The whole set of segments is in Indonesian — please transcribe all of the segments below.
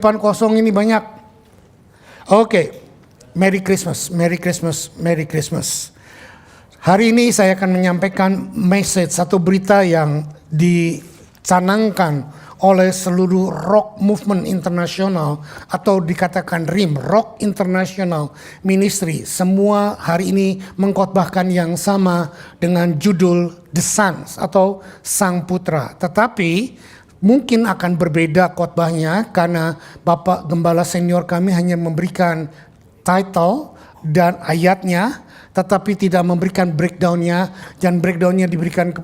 Depan kosong ini banyak. Oke, Merry Christmas, Merry Christmas, Merry Christmas. Hari ini saya akan menyampaikan message, satu berita yang dicanangkan oleh seluruh rock movement internasional atau dikatakan RIM, Rock International Ministry. Semua hari ini mengkhotbahkan yang sama dengan judul The Sons atau Sang Putra. Tetapi mungkin akan berbeda khotbahnya karena Bapak Gembala Senior kami hanya memberikan title dan ayatnya, tetapi tidak memberikan breakdownnya, dan breakdownnya diberikan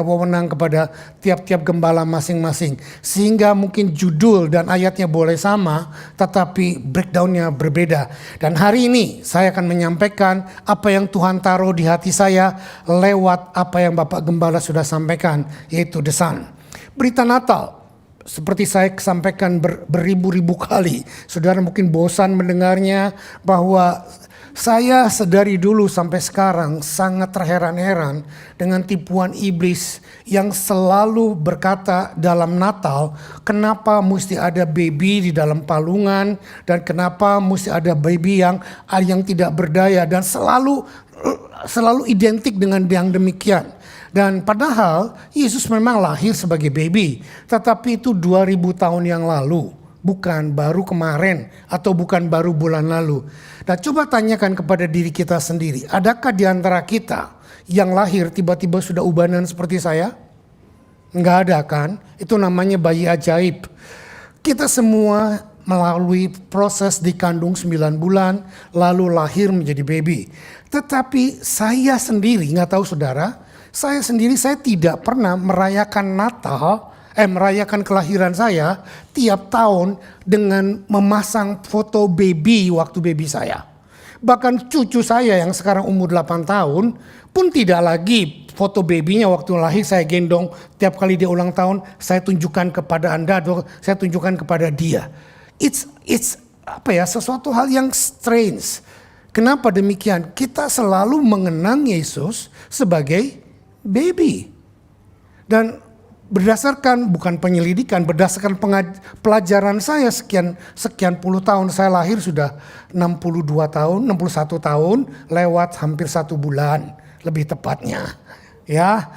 wewenang kepada tiap-tiap gembala masing-masing. Sehingga mungkin judul dan ayatnya boleh sama, tetapi breakdownnya berbeda. Dan hari ini saya akan menyampaikan apa yang Tuhan taruh di hati saya lewat apa yang Bapak Gembala sudah sampaikan, yaitu The Son. Berita Natal, seperti saya sampaikan beribu-ribu kali, saudara mungkin bosan mendengarnya, bahwa saya sedari dulu sampai sekarang sangat terheran-heran dengan tipuan iblis yang selalu berkata dalam Natal, kenapa mesti ada baby di dalam palungan, dan kenapa mesti ada baby yang tidak berdaya, dan selalu identik dengan yang demikian. Dan padahal Yesus memang lahir sebagai baby, tetapi itu 2000 tahun yang lalu, bukan baru kemarin atau bukan baru bulan lalu. Nah, coba tanyakan kepada diri kita sendiri, adakah di antara kita yang lahir tiba-tiba sudah ubanan seperti saya? Enggak ada kan? Itu namanya bayi ajaib. Kita semua melalui proses dikandung 9 bulan, lalu lahir menjadi baby. Tetapi saya sendiri, nggak tahu saudara, saya tidak pernah merayakan merayakan kelahiran saya tiap tahun dengan memasang foto baby waktu baby saya. Bahkan cucu saya yang sekarang umur 8 tahun pun tidak lagi foto babynya waktu lahir saya gendong. Tiap kali dia ulang tahun saya tunjukkan kepada Anda atau saya tunjukkan kepada dia. It's sesuatu hal yang strange. Kenapa demikian? Kita selalu mengenang Yesus sebagai baby. Dan berdasarkan, bukan penyelidikan, berdasarkan pelajaran saya sekian puluh tahun, saya lahir sudah 61 tahun lewat hampir 1 bulan lebih tepatnya. Ya,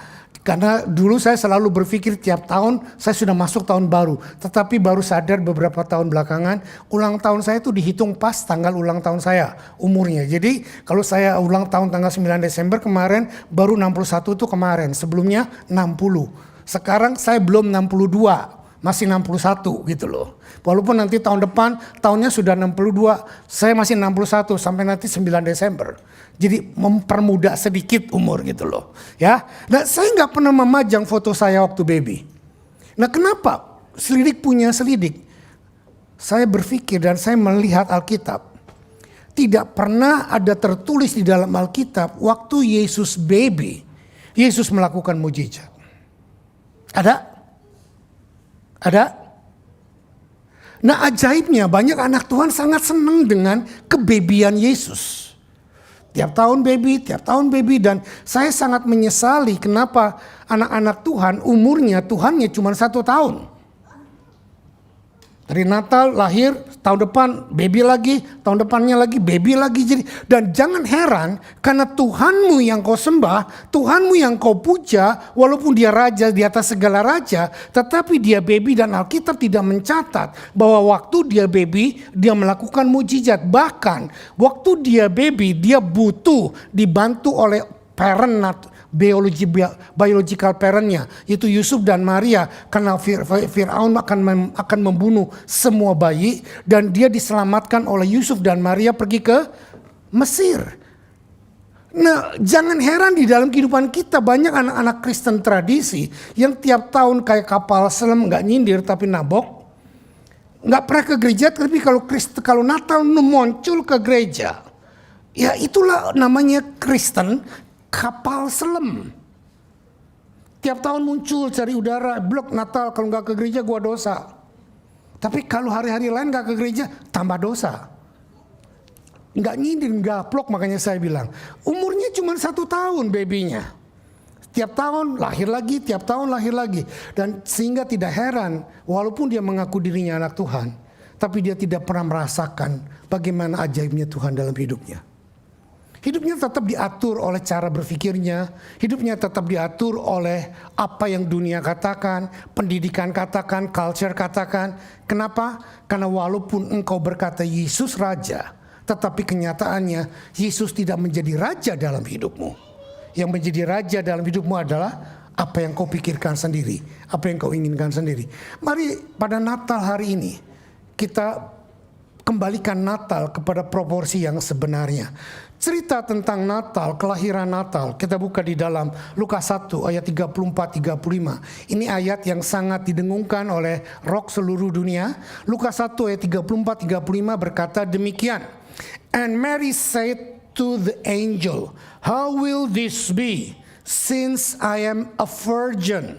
karena dulu saya selalu berpikir tiap tahun saya sudah masuk tahun baru. Tetapi baru sadar beberapa tahun belakangan ulang tahun saya itu dihitung pas tanggal ulang tahun saya umurnya. Jadi kalau saya ulang tahun tanggal 9 Desember kemarin, baru 61 itu kemarin. Sebelumnya 60. Sekarang saya belum 62, masih 61 gitu loh. Walaupun nanti tahun depan tahunnya sudah 62, saya masih 61 sampai nanti 9 Desember. Jadi mempermudah sedikit umur gitu loh. Ya. Nah, saya nggak pernah memajang foto saya waktu baby. Nah, kenapa? Selidik punya selidik. Saya berpikir dan saya melihat Alkitab. Tidak pernah ada tertulis di dalam Alkitab waktu Yesus baby, Yesus melakukan mujizat. Ada? Ada? Nah, ajaibnya banyak anak Tuhan sangat senang dengan kebebian Yesus. Tiap tahun baby, dan saya sangat menyesali kenapa anak-anak Tuhan Tuhannya cuma 1 tahun. Dari Natal lahir, tahun depan baby lagi, tahun depannya lagi baby lagi. Jadi, dan jangan heran karena Tuhanmu yang kau sembah, Tuhanmu yang kau puja, walaupun dia raja di atas segala raja, tetapi dia baby, dan Alkitab tidak mencatat bahwa waktu dia baby dia melakukan mujizat. Bahkan waktu dia baby dia butuh dibantu oleh parent biological parentnya, yaitu Yusuf dan Maria, karena Firaun akan membunuh semua bayi, dan dia diselamatkan oleh Yusuf dan Maria pergi ke Mesir. Nah, jangan heran di dalam kehidupan kita banyak anak-anak Kristen tradisi yang tiap tahun kayak kapal selam, nggak nyindir tapi nabok, nggak pernah ke gereja, tapi kalau Natal muncul ke gereja. Ya, itulah namanya Kristen kapal selam. Tiap tahun muncul cari udara, blok Natal, kalau nggak ke gereja gua dosa. Tapi kalau hari-hari lain nggak ke gereja, tambah dosa. Nggak nyindir, nggak plok, makanya saya bilang umurnya cuma 1 tahun babynya. Tiap tahun lahir lagi, dan sehingga tidak heran walaupun dia mengaku dirinya anak Tuhan, tapi dia tidak pernah merasakan bagaimana ajaibnya Tuhan dalam hidupnya. Hidupnya tetap diatur oleh cara berpikirnya, hidupnya tetap diatur oleh apa yang dunia katakan, pendidikan katakan, culture katakan. Kenapa? Karena walaupun engkau berkata Yesus Raja, tetapi kenyataannya Yesus tidak menjadi Raja dalam hidupmu. Yang menjadi Raja dalam hidupmu adalah apa yang kau pikirkan sendiri, apa yang kau inginkan sendiri. Mari pada Natal hari ini kita kembalikan Natal kepada proporsi yang sebenarnya. Cerita tentang Natal, kelahiran Natal, kita buka di dalam Lukas 1 ayat 34-35. Ini ayat yang sangat didengungkan oleh roh seluruh dunia. Lukas 1 ayat 34-35 berkata demikian. And Mary said to the angel, "How will this be, since I am a virgin?"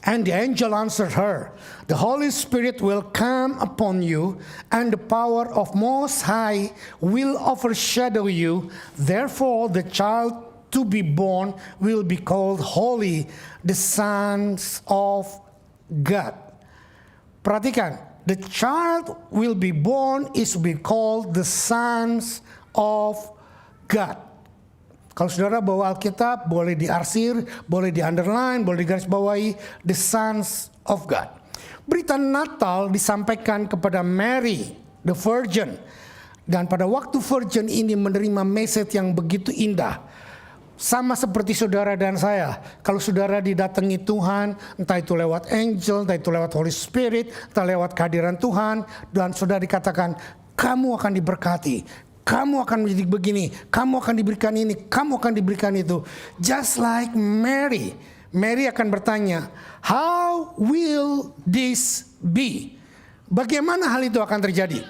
And the angel answered her, "The Holy Spirit will come upon you, and the power of Most High will overshadow you. Therefore the child to be born will be called Holy, the Son of God." Perhatikan, the child will be born is to be called the Sons of God. Kalau saudara bawa Alkitab, boleh diarsir, boleh di-underline, boleh digarisbawahi, the Sons of God. Berita Natal disampaikan kepada Mary, the Virgin. Dan pada waktu Virgin ini menerima message yang begitu indah. Sama seperti saudara dan saya. Kalau saudara didatangi Tuhan, entah itu lewat angel, entah itu lewat Holy Spirit, entah lewat kehadiran Tuhan. Dan saudara dikatakan, kamu akan diberkati. Kamu akan menjadi begini, kamu akan diberikan ini, kamu akan diberikan itu. Just like Mary. Mary akan bertanya, how will this be? Bagaimana hal itu akan terjadi?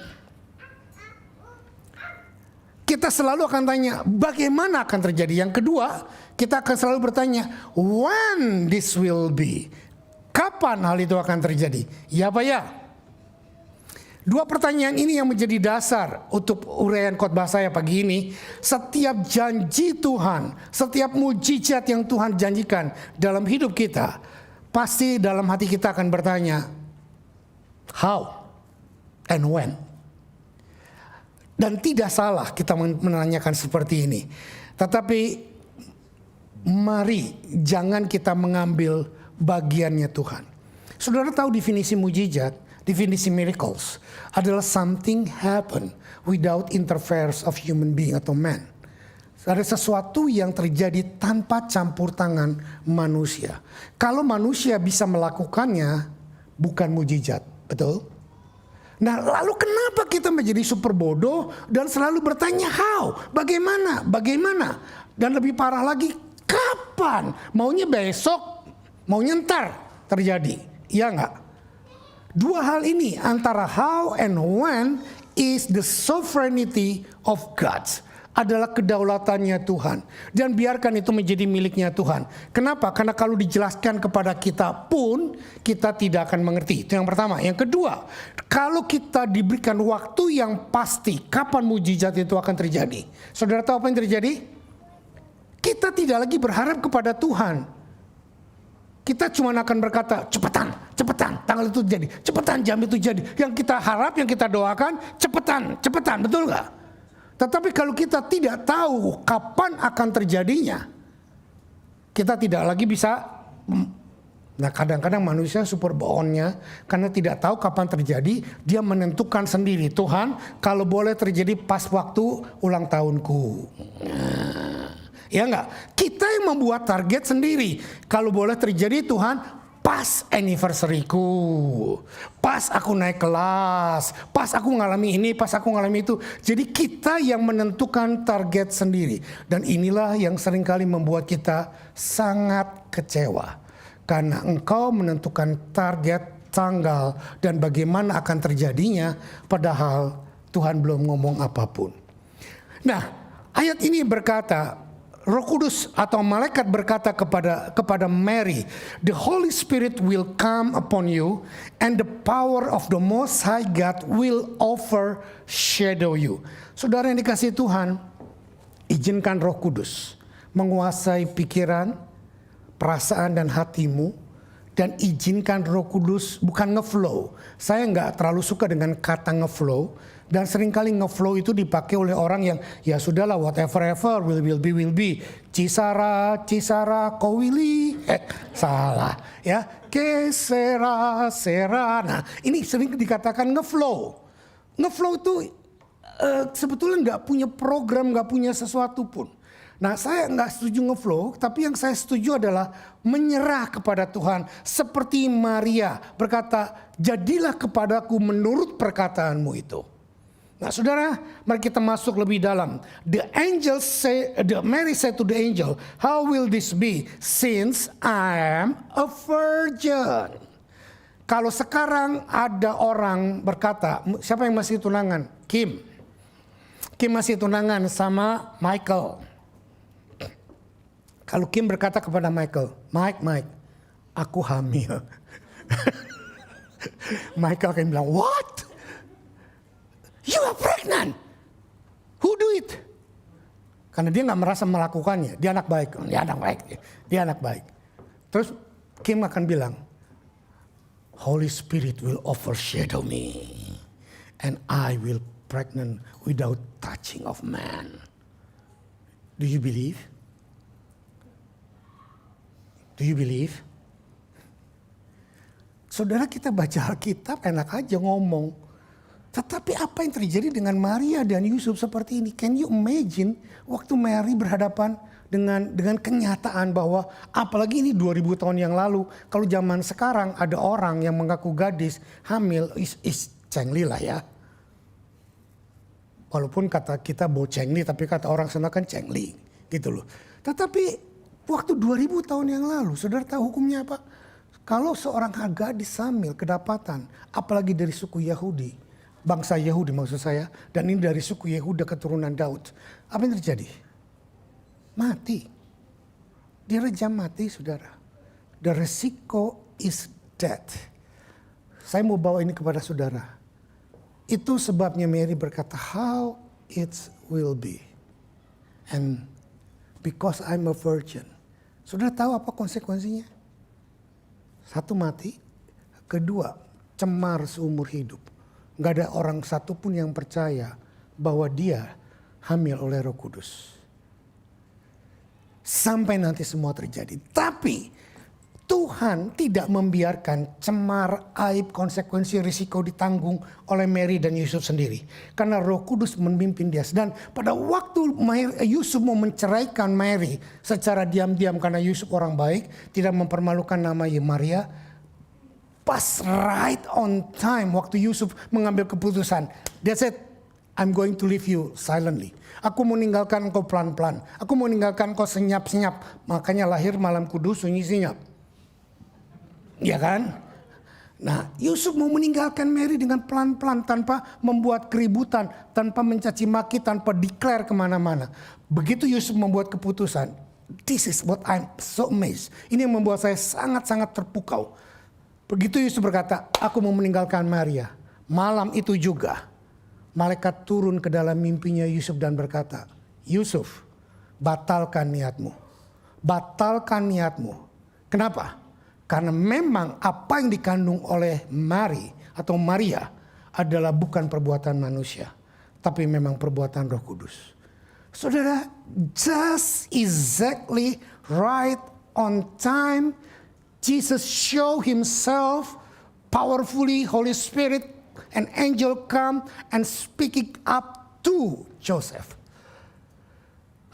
Kita selalu akan tanya, bagaimana akan terjadi? Yang kedua, kita akan selalu bertanya, when this will be? Kapan hal itu akan terjadi? Ya apa ya? Dua pertanyaan ini yang menjadi dasar untuk uraian khotbah saya pagi ini. Setiap janji Tuhan, setiap mujizat yang Tuhan janjikan dalam hidup kita, pasti dalam hati kita akan bertanya, how and when? Dan tidak salah kita menanyakan seperti ini. Tetapi mari jangan kita mengambil bagiannya Tuhan. Saudara tahu definisi mujizat? Definisi miracles adalah something happen without interference of human being atau man. Ada sesuatu yang terjadi tanpa campur tangan manusia. Kalau manusia bisa melakukannya, bukan mujizat, betul? Nah, lalu kenapa kita menjadi super bodoh dan selalu bertanya how, bagaimana, bagaimana? Dan lebih parah lagi, kapan? Maunya besok, maunya ntar terjadi, iya nggak? Dua hal ini antara how and when is the sovereignty of God. Adalah kedaulatannya Tuhan. Dan biarkan itu menjadi miliknya Tuhan. Kenapa? Karena kalau dijelaskan kepada kita pun kita tidak akan mengerti. Itu yang pertama. Yang kedua, kalau kita diberikan waktu yang pasti kapan mujizat itu akan terjadi. Saudara tahu apa yang terjadi? Kita tidak lagi berharap kepada Tuhan. Kita cuma akan berkata, cepetan, cepetan, tanggal itu jadi, cepetan jam itu jadi. Yang kita harap, yang kita doakan, cepetan, cepetan, betul nggak? Tetapi kalau kita tidak tahu kapan akan terjadinya, kita tidak lagi bisa. Nah, kadang-kadang manusia super bohongnya, karena tidak tahu kapan terjadi, dia menentukan sendiri. Tuhan, kalau boleh terjadi pas waktu ulang tahunku. Ya enggak? Kita yang membuat target sendiri. Kalau boleh terjadi Tuhan, pas anniversary-ku, pas aku naik kelas, pas aku ngalami ini, pas aku ngalami itu. Jadi kita yang menentukan target sendiri. Dan inilah yang seringkali membuat kita sangat kecewa. Karena engkau menentukan target, tanggal, dan bagaimana akan terjadinya, padahal Tuhan belum ngomong apapun. Nah, ayat ini berkata, Roh Kudus atau malaikat berkata kepada Mary, "The Holy Spirit will come upon you, and the power of the Most High God will overshadow you." Saudara yang dikasihi Tuhan, izinkan Roh Kudus menguasai pikiran, perasaan dan hatimu dan izinkan Roh Kudus, bukan ngeflow. Saya nggak terlalu suka dengan kata ngeflow, dan seringkali ngeflow itu dipakai oleh orang yang ya sudahlah, whatever ever will be. Cisara kowili, salah ya, kesera sera. Nah ini sering dikatakan ngeflow. Ngeflow itu sebetulnya nggak punya program, nggak punya sesuatu pun. Nah saya nggak setuju ngeflow, tapi yang saya setuju adalah menyerah kepada Tuhan. Seperti Maria berkata, jadilah kepadaku menurut perkataanmu itu. Nah saudara, mari kita masuk lebih dalam. Mary said to the angel, how will this be since I am a virgin? Kalau sekarang ada orang berkata, siapa yang masih tunangan? Kim masih tunangan sama Michael. Kalau Kim berkata kepada Michael, Mike, aku hamil. Michael akan bilang, what? You are pregnant? Who do it? Karena dia nggak merasa melakukannya. Dia anak baik. Dia anak baik. Terus Kim akan bilang, Holy Spirit will overshadow me. And I will pregnant without touching of man. Do you believe? Do you believe? Saudara, kita baca Alkitab enak aja ngomong. Tetapi apa yang terjadi dengan Maria dan Yusuf seperti ini? Can you imagine waktu Mary berhadapan dengan kenyataan bahwa apalagi ini 2000 tahun yang lalu. Kalau zaman sekarang ada orang yang mengaku gadis hamil is cengli lah ya. Walaupun kata kita bocengli, tapi kata orang sana kan cengli gitu loh. Tetapi waktu 2000 tahun yang lalu, saudara tahu hukumnya apa? Kalau seorang gadis hamil kedapatan, apalagi dari suku Yahudi, bangsa Yahudi maksud saya, dan ini dari suku Yehuda keturunan Daud, apa yang terjadi? Mati. Direjam mati, saudara. The resiko is death. Saya mau bawa ini kepada saudara. Itu sebabnya Mary berkata, how it will be. And because I'm a virgin. Saudara tahu apa konsekuensinya? Satu, mati. Kedua, cemar seumur hidup. Gak ada orang satupun yang percaya bahwa dia hamil oleh Roh Kudus. Sampai nanti semua terjadi. Tapi Tuhan tidak membiarkan cemar, aib, konsekuensi, risiko ditanggung oleh Mary dan Yusuf sendiri. Karena Roh Kudus memimpin dia. Dan pada waktu Yusuf mau menceraikan Mary secara diam-diam karena Yusuf orang baik, tidak mempermalukan nama Maria. Pas right on time waktu Yusuf mengambil keputusan. Dia said, I'm going to leave you silently. Aku mau meninggalkan engkau pelan-pelan. Aku mau meninggalkan engkau senyap-senyap. Makanya lahir malam kudus sunyi senyap. Ya kan? Nah, Yusuf mau meninggalkan Mary dengan pelan-pelan tanpa membuat keributan, tanpa mencaci maki, tanpa declare kemana-mana. Begitu Yusuf membuat keputusan, this is what I'm so amazed. Ini yang membuat saya sangat-sangat terpukau. Begitu Yusuf berkata, aku mau meninggalkan Maria. Malam itu juga, malaikat turun ke dalam mimpinya Yusuf dan berkata, Yusuf, batalkan niatmu. Batalkan niatmu. Kenapa? Karena memang apa yang dikandung oleh Mary atau Maria adalah bukan perbuatan manusia, tapi memang perbuatan Roh Kudus. Saudara, just exactly right on time, Jesus show himself powerfully, Holy Spirit, an angel come and speaking up to Joseph.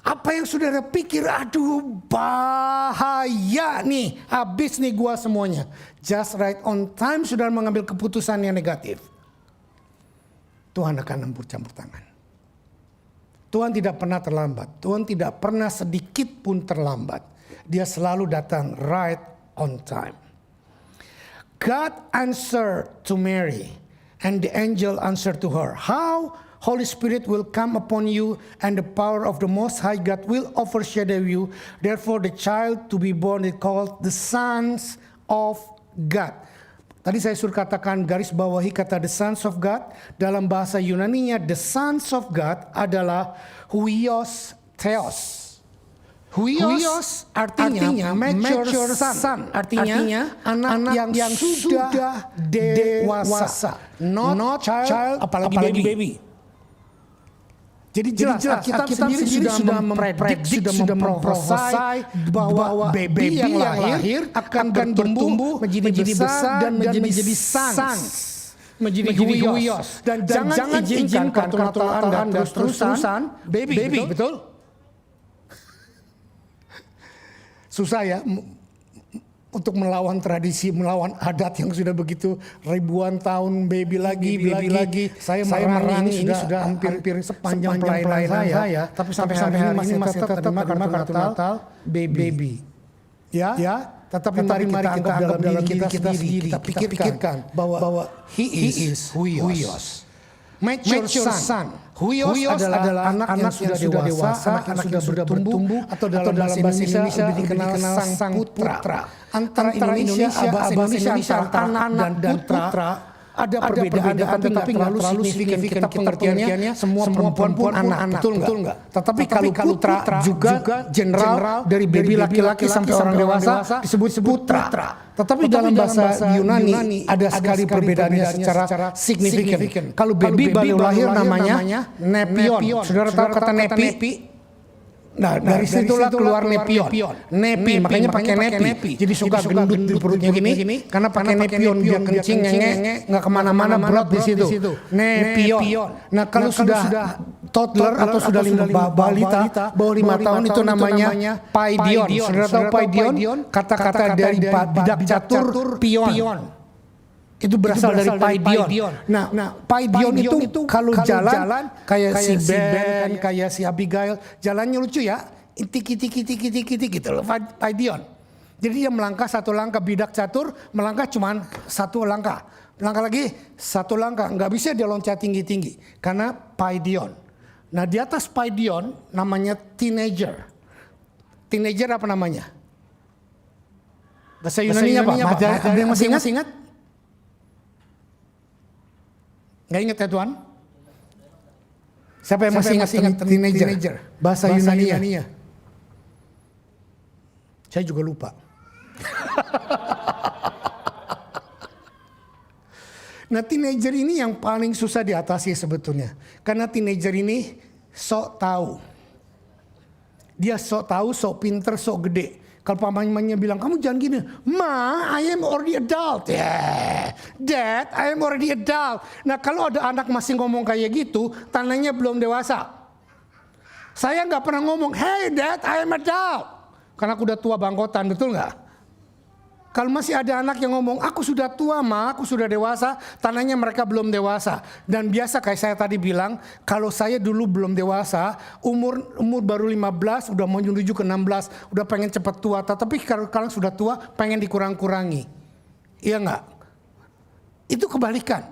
Apa yang saudara pikir, aduh bahaya nih, habis nih gua semuanya. Just right on time saudara mengambil keputusan yang negatif. Tuhan akan campur tangan. Tuhan tidak pernah terlambat. Tuhan tidak pernah sedikit pun terlambat. Dia selalu datang right on time. God answered to Mary and the angel answered to her. How? Holy Spirit will come upon you and the power of the Most High God will overshadow you. Therefore the child to be born is called the Sons of God. Tadi saya suruh katakan garis bawahi kata the Sons of God. Dalam bahasa Yunaninya the Sons of God adalah huios theos. Huios artinya mature son, artinya anak yang sudah dewasa, not child, apalagi baby. Jadi jelas Alkitab sendiri sudah memprediksi, sudah memprofesai bahwa baby yang lahir akan bertumbuh menjadi besar dan menjadi sons, menjadi huios. Dan jangan izinkan kartu Anda terus-terusan baby, betul? Susah ya untuk melawan tradisi, melawan adat yang sudah begitu ribuan tahun, baby lagi. Saya merangi ini sudah hampir sepanjang pelayanan saya, tapi sampai hari ini masih tetap terima kartu Natal baby. Ya, tetapi mari kita anggap dalam diri kita sendiri, kita pikirkan bahwa he is huios. Mature son. Huios adalah anak yang sudah dewasa, anak yang sudah bertumbuh, atau dalam bahasa Indonesia lebih dikenal sang putra. Antara Indonesia, bahasa Indonesia antara anak dan putra ada perbedaan, tetapi nggak terlalu signifikan pengertiannya. Semua perempuan pun anak, betul nggak? Tetapi kalau putra juga general dari baby laki-laki sampai orang dewasa disebut putra. Tetapi dalam bahasa Yunani ada sekali perbedaannya secara signifikan. Kalau baby baru lahir namanya nepion. Saudara tahu kata nepi? Nah, dari situlah keluar nepion. Nepi, makanya pakai nepi. Jadi suka gendut di perutnya gini, karena pakai nepion biar kencing nggak kemana-mana, berat di situ. Nepion. Nah, kalau sudah toddler atau sudah balita bawah 5 tahun itu namanya paidion. Saudara tahu paidion? Kata-kata dari bidak catur pion. Itu berasal dari paidion. Nah, paidion itu kalau jalan kayak si Ben, kayak si Abigail, jalannya lucu ya, tiki gitu loh, paidion. Jadi dia melangkah satu langkah, bidak catur melangkah cuman satu langkah lagi satu langkah, nggak bisa dia loncat tinggi karena paidion. Nah, di atas paidion namanya teenager. Teenager apa namanya? Bahasa Yunani apa? Ada yang masih ingat? Nggak ingat ya Tuhan? Siapa yang masih ingat teenager? Bahasa Yunani-nya? Saya juga lupa. Nah, teenager ini yang paling susah diatasi sebetulnya. Karena teenager ini sok tahu. Dia sok tahu, sok pinter, sok gede. Kalau pamannya bilang, kamu jangan gini. Ma, I am already adult. Yeah. Dad, I am already adult. Nah, kalau ada anak masih ngomong kayak gitu, tandanya belum dewasa. Saya nggak pernah ngomong, hey Dad, I am adult. Karena aku udah tua bangkotan, betul nggak? Kalau masih ada anak yang ngomong, aku sudah tua ma, aku sudah dewasa, tandanya mereka belum dewasa. Dan biasa kayak saya tadi bilang, kalau saya dulu belum dewasa, umur baru 15, udah mau menuju ke 16, udah pengen cepat tua. Tapi kalau kalian sudah tua, pengen dikurang-kurangi. Iya nggak? Itu kebalikan.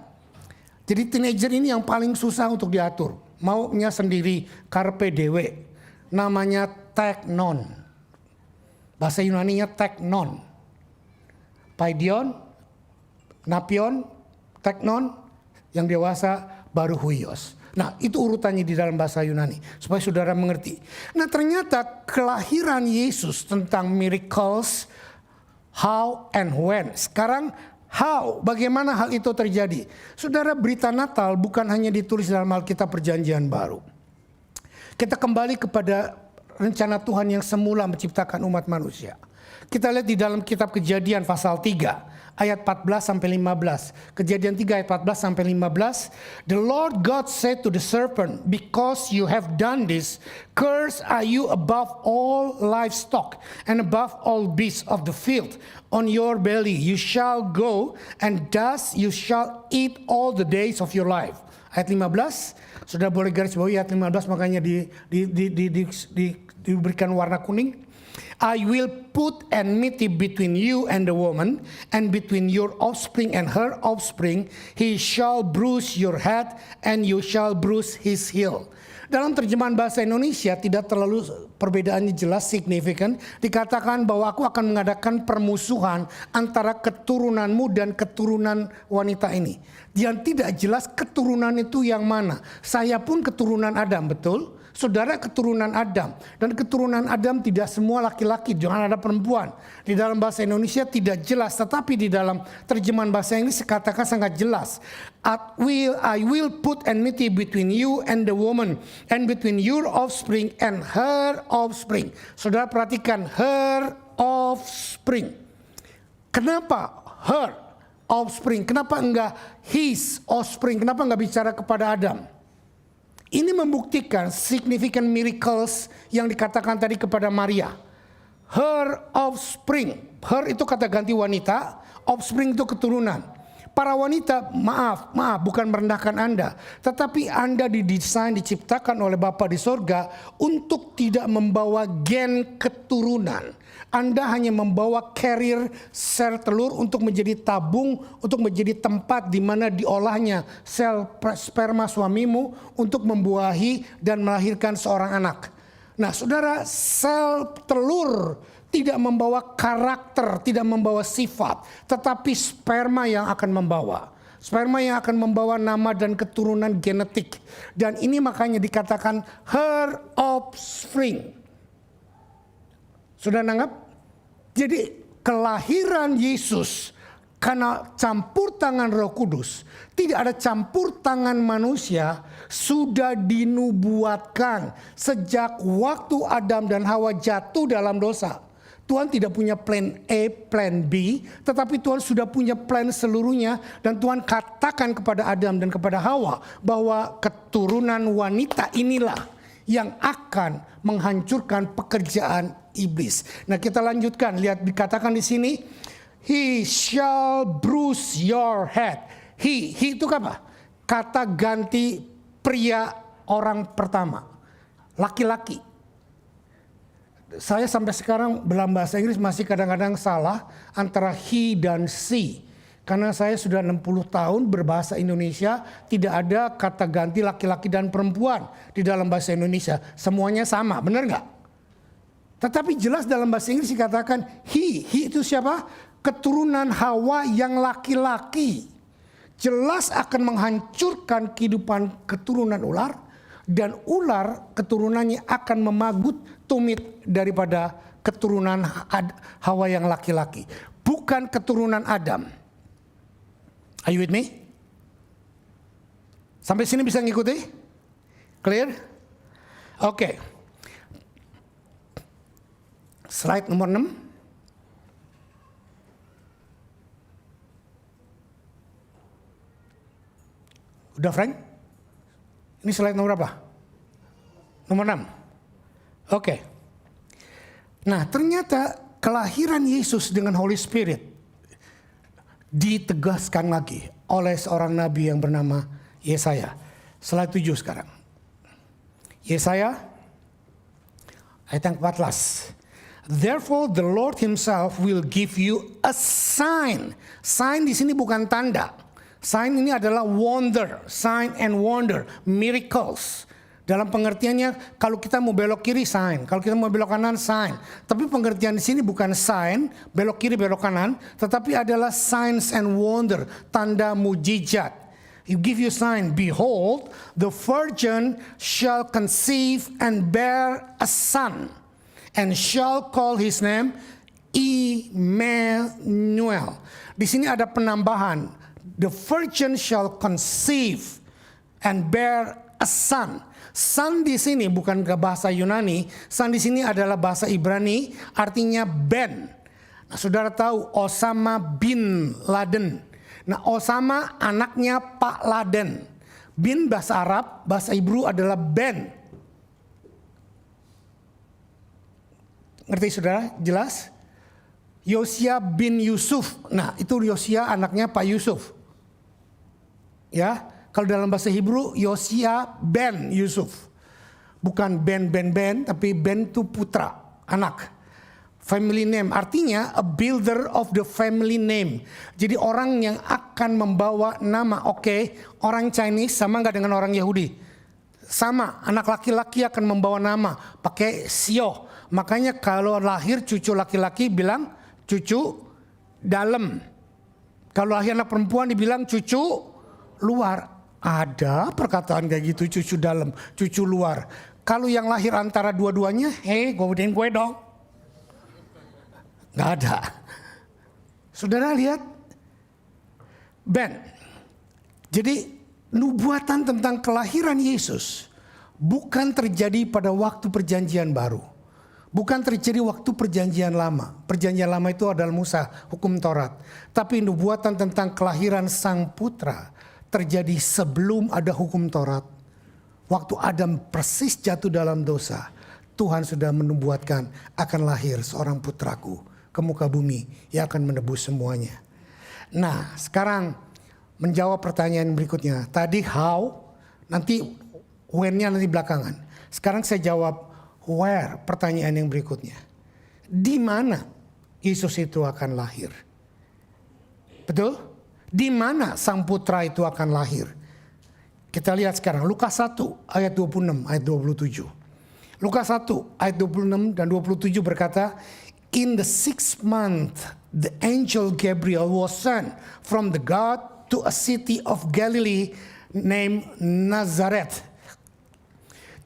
Jadi teenager ini yang paling susah untuk diatur. Maunya sendiri, carpe dewe. Namanya teknon. Bahasa Yunaninya teknon. Paidion, napion, teknon, yang dewasa baru huios. Nah, itu urutannya di dalam bahasa Yunani supaya saudara mengerti. Nah, ternyata kelahiran Yesus tentang miracles, how and when. Sekarang how, bagaimana hal itu terjadi? Saudara, berita Natal bukan hanya ditulis dalam Alkitab Perjanjian Baru. Kita kembali kepada rencana Tuhan yang semula menciptakan umat manusia. Kita lihat di dalam kitab Kejadian pasal 3 ayat 14 sampai 15. Kejadian 3 ayat 14 sampai 15. The Lord God said to the serpent, because you have done this, cursed are you above all livestock and above all beasts of the field. On your belly you shall go, and thus you shall eat all the days of your life. Ayat 15, sudah boleh garis bawahi ayat 15, makanya diberikan warna kuning. I will put enmity between you and the woman, and between your offspring and her offspring. He shall bruise your head, and you shall bruise his heel. Dalam terjemahan bahasa Indonesia tidak terlalu perbedaannya jelas, signifikan. Dikatakan bahwa aku akan mengadakan permusuhan antara keturunanmu dan keturunan wanita ini. Yang tidak jelas keturunan itu yang mana. Saya pun keturunan Adam, betul? Saudara keturunan Adam. Dan keturunan Adam tidak semua laki-laki, jangan ada perempuan. Di dalam bahasa Indonesia tidak jelas, tetapi di dalam terjemahan bahasa Inggris katakan sangat jelas. I will put enmity between you and the woman, and between your offspring and her offspring. Saudara perhatikan, her offspring. Kenapa her offspring? Kenapa enggak his offspring? Kenapa enggak bicara kepada Adam? Ini membuktikan significant miracles yang dikatakan tadi kepada Maria. Her offspring. Her itu kata ganti wanita, offspring itu keturunan. Para wanita, maaf, bukan merendahkan Anda. Tetapi Anda didesain, diciptakan oleh Bapa di sorga untuk tidak membawa gen keturunan. Anda hanya membawa carrier sel telur untuk menjadi tabung, untuk menjadi tempat di mana diolahnya sel sperma suamimu untuk membuahi dan melahirkan seorang anak. Nah, saudara, sel telur tidak membawa karakter, tidak membawa sifat, tetapi sperma yang akan membawa. Sperma yang akan membawa nama dan keturunan genetik. Dan ini makanya dikatakan her offspring. Sudah nanggap? Jadi kelahiran Yesus karena campur tangan Roh Kudus, tidak ada campur tangan manusia, sudah dinubuatkan sejak waktu Adam dan Hawa jatuh dalam dosa. Tuhan tidak punya plan A, plan B, tetapi Tuhan sudah punya plan seluruhnya. Dan Tuhan katakan kepada Adam dan kepada Hawa bahwa keturunan wanita inilah yang akan menghancurkan pekerjaan iblis. Nah, kita lanjutkan, lihat dikatakan di sini, he shall bruise your head. He itu apa? Kata ganti pria orang pertama, laki-laki. Saya sampai sekarang dalam bahasa Inggris masih kadang-kadang salah antara he dan she. Karena saya sudah 60 tahun berbahasa Indonesia, tidak ada kata ganti laki-laki dan perempuan di dalam bahasa Indonesia. Semuanya sama, benar nggak? Tetapi jelas dalam bahasa Inggris dikatakan he itu siapa? Keturunan Hawa yang laki-laki. Jelas akan menghancurkan kehidupan keturunan ular. Dan ular keturunannya akan memagut tumit daripada keturunan Hawa yang laki-laki. Bukan keturunan Adam. Are you with me? Sampai sini bisa ngikuti? Clear? Oke. Slide nomor 6. Udah Frank? Ini slide nomor berapa? Nomor 6. Oke. Nah, ternyata kelahiran Yesus dengan Holy Spirit ditegaskan lagi oleh seorang nabi yang bernama Yesaya. Slide 7 sekarang. Yesaya ayat yang 14. Therefore the Lord himself will give you a sign. Sign di sini bukan tanda. Sign ini adalah wonder, sign and wonder, miracles. Dalam pengertiannya, kalau kita mau belok kiri sign, kalau kita mau belok kanan sign. Tapi pengertian di sini bukan sign, belok kiri belok kanan, tetapi adalah signs and wonder, tanda mujizat. He give you sign, behold, the virgin shall conceive and bear a son, and shall call his name Emmanuel. Di sini ada penambahan. The virgin shall conceive and bear a son. Son di sini bukan ke bahasa Yunani, son di sini adalah bahasa Ibrani, artinya Ben. Nah, saudara tahu Osama bin Laden. Nah, Osama anaknya Pak Laden. Bin bahasa Arab, bahasa Hebrew adalah Ben. Ngerti saudara? Jelas? Yosia bin Yusuf. Nah, itu Yosia anaknya Pak Yusuf. Ya, kalau dalam bahasa Hebrew Yosia ben Yusuf. Bukan Ben, tapi Ben itu putra, anak. Family name artinya a builder of the family name. Jadi orang yang akan membawa nama. Oke, orang Chinese sama nggak dengan orang Yahudi? Sama, anak laki-laki akan membawa nama pakai Sio. Makanya kalau lahir cucu laki-laki bilang cucu dalam. Kalau lahir anak perempuan dibilang cucu luar. Ada perkataan kayak gitu, cucu dalam, cucu luar. Kalau yang lahir antara dua-duanya, godein gue dong. Gak ada. Saudara lihat, Ben. Jadi nubuatan tentang kelahiran Yesus bukan terjadi pada waktu perjanjian baru. Bukan terjadi waktu perjanjian lama. Perjanjian lama itu adalah Musa, hukum Taurat. Tapi nubuatan tentang kelahiran Sang Putra terjadi sebelum ada hukum Taurat. Waktu Adam persis jatuh dalam dosa, Tuhan sudah menubuatkan akan lahir seorang putraku ke muka bumi yang akan menebus semuanya. Nah, sekarang menjawab pertanyaan berikutnya. Tadi how, nanti when-nya nanti belakangan. Sekarang saya jawab where, pertanyaan yang berikutnya. Di mana Yesus itu akan lahir? Betul? Di mana Sang Putra itu akan lahir? Kita lihat sekarang Lukas 1 ayat 26 ayat 27. Lukas 1 ayat 26 dan 27 berkata, in the 6th month the angel Gabriel was sent from the God to a city of Galilee named Nazareth,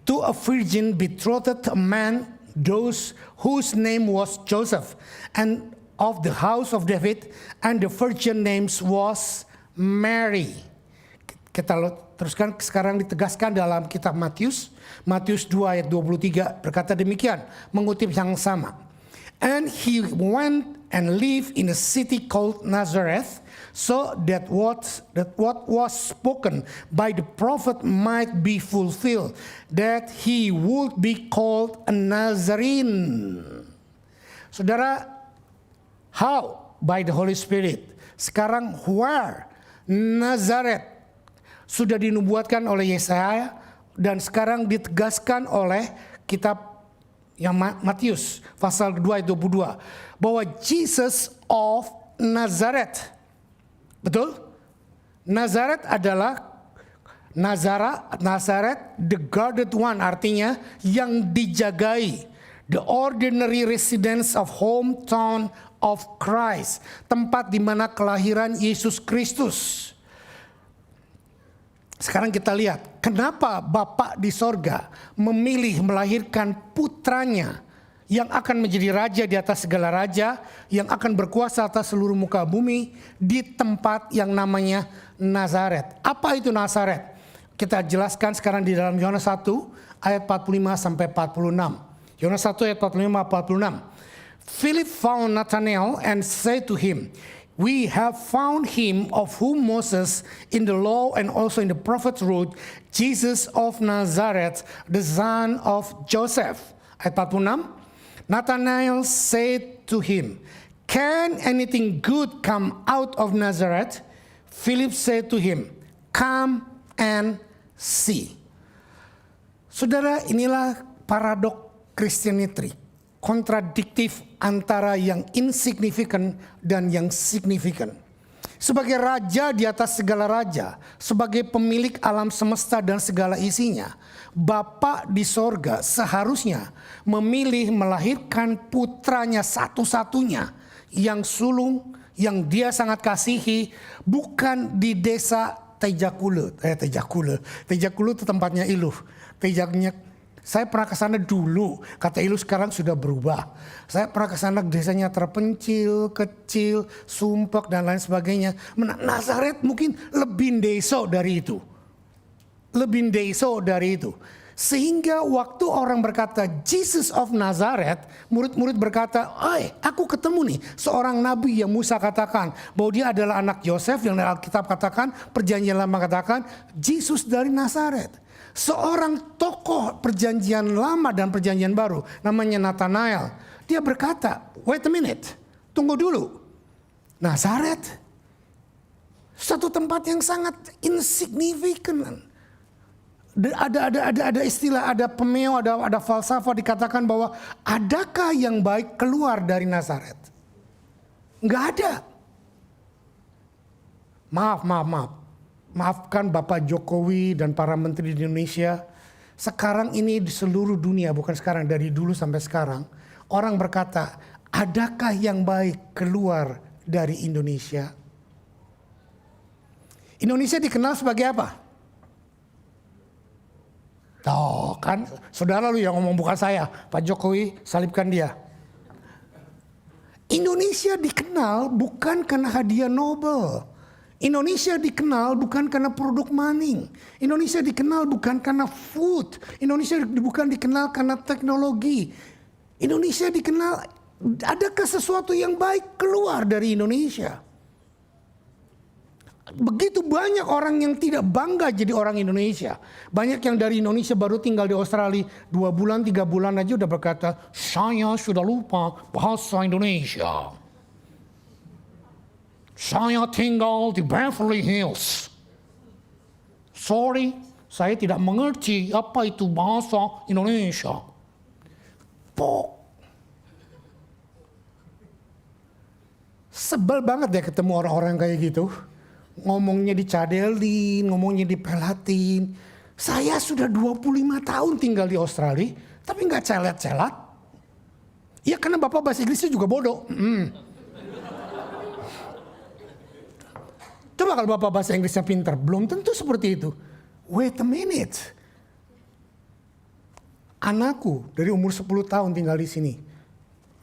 to a virgin betrothed to a man whose name was Joseph, and of the house of David, and the virgin name was Mary. Kita teruskan, sekarang ditegaskan dalam kitab Matius 2 ayat 23 berkata demikian, mengutip yang sama. And he went and lived in a city called Nazareth, so that what was spoken by the prophet might be fulfilled, that he would be called a Nazarene. Saudara, how? By the Holy Spirit. Sekarang where? Nazareth. Sudah dinubuatkan oleh Yesaya dan sekarang ditegaskan oleh kitab yang Matius pasal 2 ayat 22 bahwa Jesus of Nazareth. Betul? Nazareth adalah Nazareth, the guarded one, artinya yang dijagai. The ordinary residence of hometown of Christ, tempat di mana kelahiran Yesus Kristus. Sekarang kita lihat, kenapa Bapa di sorga memilih melahirkan putranya yang akan menjadi raja di atas segala raja, yang akan berkuasa atas seluruh muka bumi di tempat yang namanya Nazaret. Apa itu Nazaret? Kita jelaskan sekarang di dalam Yohanes 1 ayat 45 sampai 46. Yohanes 1 ayat 45-46. Philip found Nathanael and said to him, we have found him of whom Moses in the law and also in the prophets wrote, Jesus of Nazareth, the son of Joseph. Ayat 46. Nathanael said to him, can anything good come out of Nazareth? Philip said to him, come and see. Saudara, inilah paradok Christianity. Kontradiktif antara yang insignifikan dan yang signifikan. Sebagai raja di atas segala raja, sebagai pemilik alam semesta dan segala isinya, Bapa di sorga seharusnya memilih melahirkan putranya satu-satunya yang sulung, yang dia sangat kasihi, bukan di desa Tejakule. Tejakule itu tempatnya Iluh. Saya pernah ke sana dulu, kata Ilu sekarang sudah berubah. Saya pernah ke sana, desanya terpencil, kecil, sumpek dan lain sebagainya. Nazaret mungkin lebih deso dari itu. Lebih deso dari itu. Sehingga waktu orang berkata Jesus of Nazareth, murid-murid berkata, aku ketemu nih seorang nabi yang Musa katakan bahwa dia adalah anak Yosef, yang dalam Alkitab katakan, perjanjian lama katakan, Jesus dari Nazaret. Seorang tokoh perjanjian lama dan perjanjian baru namanya Nathanael. Dia berkata, wait a minute, tunggu dulu. Nazaret, satu tempat yang sangat insignifikan. Ada istilah, ada pemeo, ada falsafah dikatakan bahwa adakah yang baik keluar dari Nazaret? Enggak ada. Maaf. Maafkan Bapak Jokowi dan para menteri di Indonesia. Sekarang ini di seluruh dunia, bukan sekarang, dari dulu sampai sekarang, orang berkata, adakah yang baik keluar dari Indonesia? Indonesia dikenal sebagai apa? Tuh kan, saudara lu yang ngomong bukan saya. Pak Jokowi salibkan dia. Indonesia dikenal bukan karena hadiah Nobel. Indonesia dikenal bukan karena produk maning. Indonesia dikenal bukan karena food. Indonesia bukan dikenal karena teknologi. Indonesia dikenal, adakah sesuatu yang baik keluar dari Indonesia? Begitu banyak orang yang tidak bangga jadi orang Indonesia. Banyak yang dari Indonesia baru tinggal di Australia 2 bulan, 3 bulan aja udah berkata, saya sudah lupa bahasa Indonesia. Saya tinggal di Beverly Hills. Sorry, saya tidak mengerti apa itu bahasa Indonesia. Pok. Sebel banget ya ketemu orang-orang kayak gitu. Ngomongnya dicadelin, ngomongnya dipelatin. Saya sudah 25 tahun tinggal di Australia, tapi nggak celet-celat. Ya karena bapak bahasa Inggrisnya juga bodoh. Coba kalau bapak bahasa Inggrisnya pintar, belum tentu seperti itu. Wait a minute. Anakku dari umur 10 tahun tinggal di sini.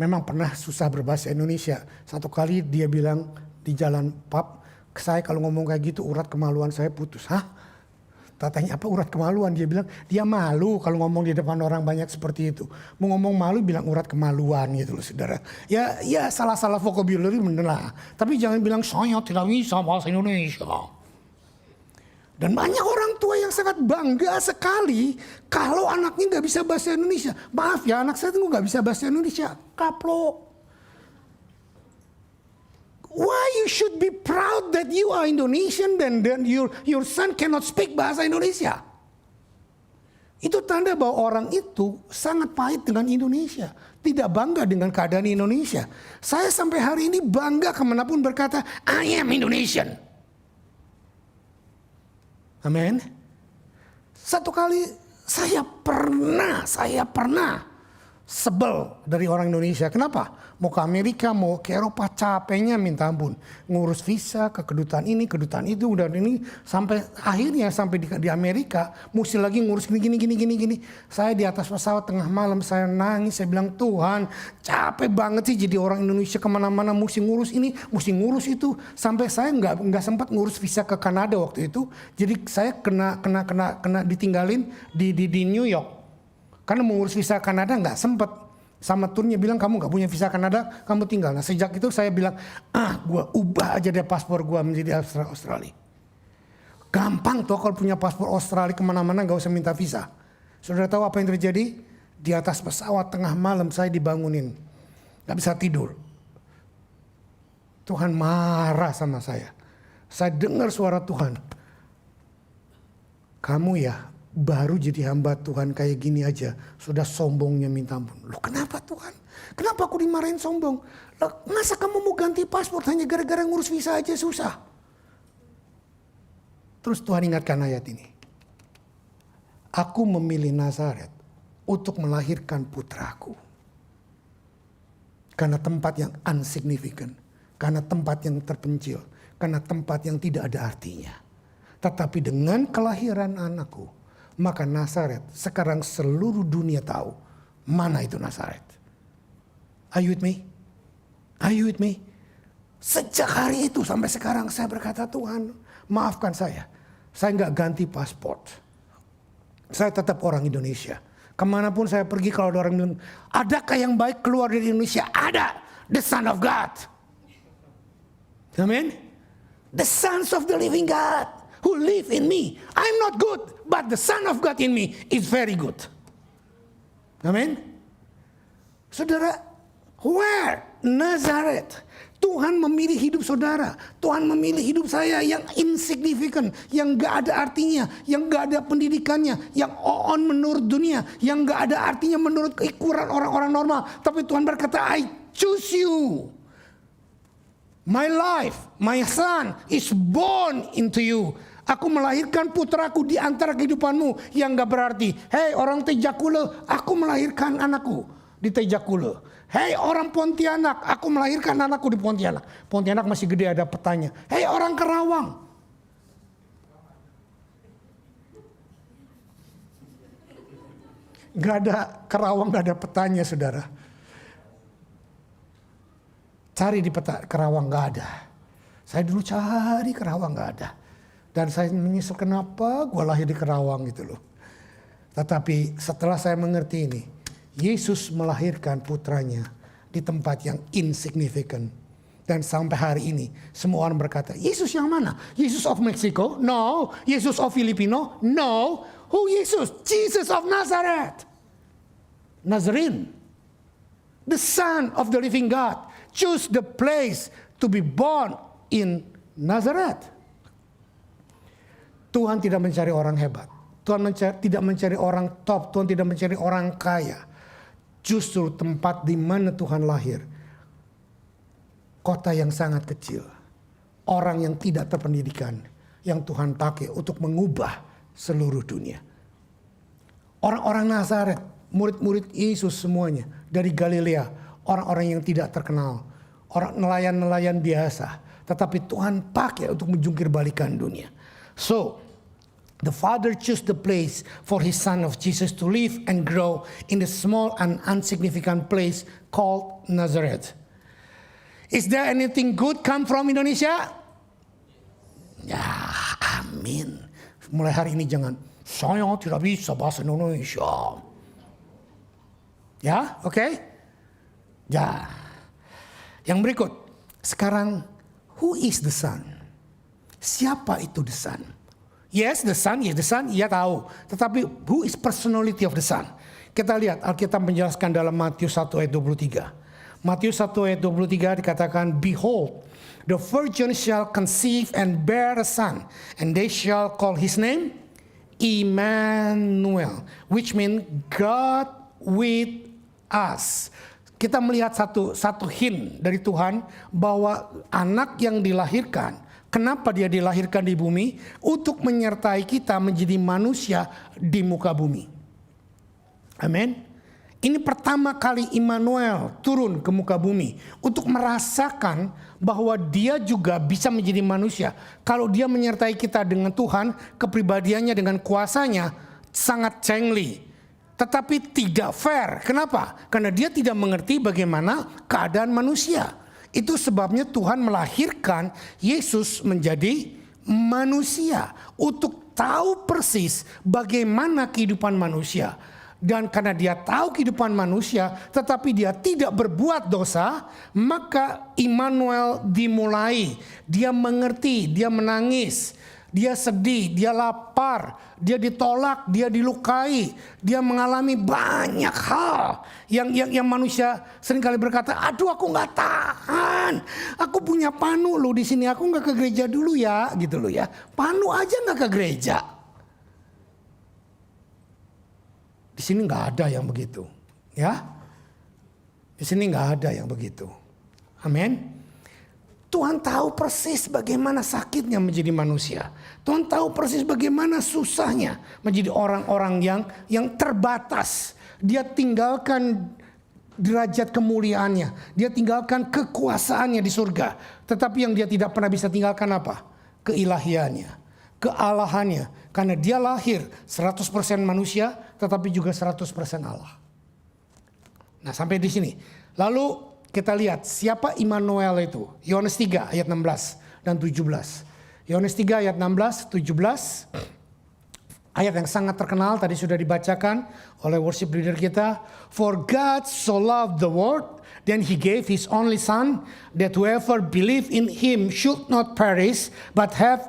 Memang pernah susah berbahasa Indonesia. Satu kali dia bilang di jalan pub, saya kalau ngomong kayak gitu urat kemaluan saya putus. Hah? Tanya apa urat kemaluan? Dia bilang dia malu kalau ngomong di depan orang banyak seperti itu. Mau ngomong malu bilang urat kemaluan gitu loh saudara. Ya salah-salah vocabulary bener lah. Tapi jangan bilang saya tidak bisa bahasa Indonesia. Dan banyak orang tua yang sangat bangga sekali kalau anaknya nggak bisa bahasa Indonesia. Maaf ya, anak saya tuh nggak bisa bahasa Indonesia. Kaplo. Why you should be proud that you are Indonesian then your son cannot speak bahasa Indonesia? Itu tanda bahwa orang itu sangat pahit dengan Indonesia. Tidak bangga dengan keadaan Indonesia. Saya sampai hari ini bangga kemanapun berkata, I am Indonesian. Amin. Satu kali saya pernah sebel dari orang Indonesia. Kenapa? Mau ke Amerika, mau ke Eropa, capeknya minta ampun. Ngurus visa ke kedutaan ini, kedutaan itu, udah ini. Sampai akhirnya sampai di Amerika, mesti lagi ngurus gini. Saya di atas pesawat tengah malam, saya nangis, saya bilang Tuhan capek banget sih jadi orang Indonesia kemana-mana. Mesti ngurus ini, mesti ngurus itu. Sampai saya nggak sempat ngurus visa ke Kanada waktu itu. Jadi saya kena ditinggalin di New York. Karena mengurus visa Kanada nggak sempet. Sama turnya bilang kamu nggak punya visa Kanada, kamu tinggal. Nah sejak itu saya bilang, gue ubah aja deh paspor gue menjadi Australia. Gampang tuh kalau punya paspor Australia kemana-mana nggak usah minta visa. Saudara tahu apa yang terjadi? Di atas pesawat tengah malam saya dibangunin. Nggak bisa tidur. Tuhan marah sama saya. Saya dengar suara Tuhan. Kamu ya baru jadi hamba Tuhan kayak gini aja sudah sombongnya minta ampun. Loh kenapa Tuhan? Kenapa aku dimarahin sombong? Loh, masa kamu mau ganti paspor hanya gara-gara ngurus visa aja susah? Terus Tuhan ingatkan ayat ini. Aku memilih Nazaret untuk melahirkan putraku. Karena tempat yang insignificant. Karena tempat yang terpencil. Karena tempat yang tidak ada artinya. Tetapi dengan kelahiran anakku, maka Nazaret sekarang seluruh dunia tahu mana itu Nazaret. Are you with me? Are you with me? Sejak hari itu sampai sekarang saya berkata Tuhan maafkan saya. Saya nggak ganti paspor. Saya tetap orang Indonesia. Kemanapun saya pergi kalau ada orang bilang adakah yang baik keluar dari Indonesia? Ada. The Son of God. Amen. The sons of the living God. Who live in me. I'm not good, but the Son of God in me is very good. Amin. Saudara, where? Nazareth. Tuhan memilih hidup saudara. Tuhan memilih hidup saya yang insignificant, yang gak ada artinya, yang gak ada pendidikannya, yang on menurut dunia, yang gak ada artinya menurut ukuran orang-orang normal. Tapi Tuhan berkata, I choose you. My life, my son is born into you. Aku melahirkan putraku di antara kehidupanmu yang gak berarti. Hei orang Tejakule, aku melahirkan anakku di Tejakule. Hei orang Pontianak, aku melahirkan anakku di Pontianak. Pontianak masih gede ada petanya. Hei orang Kerawang. Nggak ada Kerawang, nggak ada petanya, saudara. Cari di peta Kerawang, nggak ada. Saya dulu cari Kerawang, nggak ada. Dan saya menyesal kenapa gue lahir di Kerawang gitu loh. Tetapi setelah saya mengerti ini, Yesus melahirkan putranya di tempat yang insignificant. Dan sampai hari ini semua orang berkata, Yesus yang mana? Yesus of Mexico? No. Yesus of Filipino? No. Who Yesus? Jesus of Nazareth. Nazarene. The Son of the living God. Choose the place to be born in Nazareth. Tuhan tidak mencari orang hebat. Tuhan tidak mencari orang top. Tuhan tidak mencari orang kaya. Justru tempat di mana Tuhan lahir, kota yang sangat kecil, orang yang tidak terpendidikan, yang Tuhan pakai untuk mengubah seluruh dunia. Orang-orang Nazaret, murid-murid Yesus semuanya dari Galilea, orang-orang yang tidak terkenal, orang nelayan-nelayan biasa, tetapi Tuhan pakai untuk menjungkir balikan dunia. So, the Father chose the place for His Son of Jesus to live and grow in the small and insignificant place called Nazareth. Is there anything good come from Indonesia? Ya, amin. Mulai hari ini jangan, saya tidak bisa bahasa Indonesia. Ya, oke? Ya. Yang berikut, sekarang, who is the Son? Siapa itu the Son? Yes, the Son, iya tahu. Tetapi who is personality of the Son? Kita lihat Alkitab menjelaskan dalam Matius 1 ayat 23. Matius 1 ayat 23 dikatakan, Behold, the virgin shall conceive and bear a son, and they shall call his name Immanuel, which means God with us. Kita melihat satu hint dari Tuhan bahwa anak yang dilahirkan, kenapa dia dilahirkan di bumi? Untuk menyertai kita menjadi manusia di muka bumi. Amin. Ini pertama kali Immanuel turun ke muka bumi untuk merasakan bahwa dia juga bisa menjadi manusia. Kalau dia menyertai kita dengan Tuhan, kepribadiannya dengan kuasanya sangat cengli. Tetapi tidak fair. Kenapa? Karena dia tidak mengerti bagaimana keadaan manusia. Itu sebabnya Tuhan melahirkan Yesus menjadi manusia untuk tahu persis bagaimana kehidupan manusia. Dan karena dia tahu kehidupan manusia tetapi dia tidak berbuat dosa, maka Immanuel dimulai. Dia mengerti, dia menangis, dia sedih, dia lapar, dia ditolak, dia dilukai, dia mengalami banyak hal yang manusia seringkali berkata, aduh aku nggak tahan, aku punya Panu loh di sini, aku nggak ke gereja dulu ya, gitu loh ya. Panu aja nggak ke gereja. Di sini nggak ada yang begitu, ya. Di sini nggak ada yang begitu. Amin. Tuhan tahu persis bagaimana sakitnya menjadi manusia. Tuhan tahu persis bagaimana susahnya menjadi orang-orang yang terbatas. Dia tinggalkan derajat kemuliaannya. Dia tinggalkan kekuasaannya di surga. Tetapi yang dia tidak pernah bisa tinggalkan apa? Keilahiannya, kealahannya. Karena dia lahir 100% manusia tetapi juga 100% Allah. Nah, sampai di sini. Lalu kita lihat siapa Immanuel itu. Yohanes 3 ayat 16 dan 17. Yohanes 3 ayat 16, 17. Ayat yang sangat terkenal tadi sudah dibacakan oleh worship leader kita. For God so loved the world, then He gave His only Son, that whoever believe in Him should not perish, but have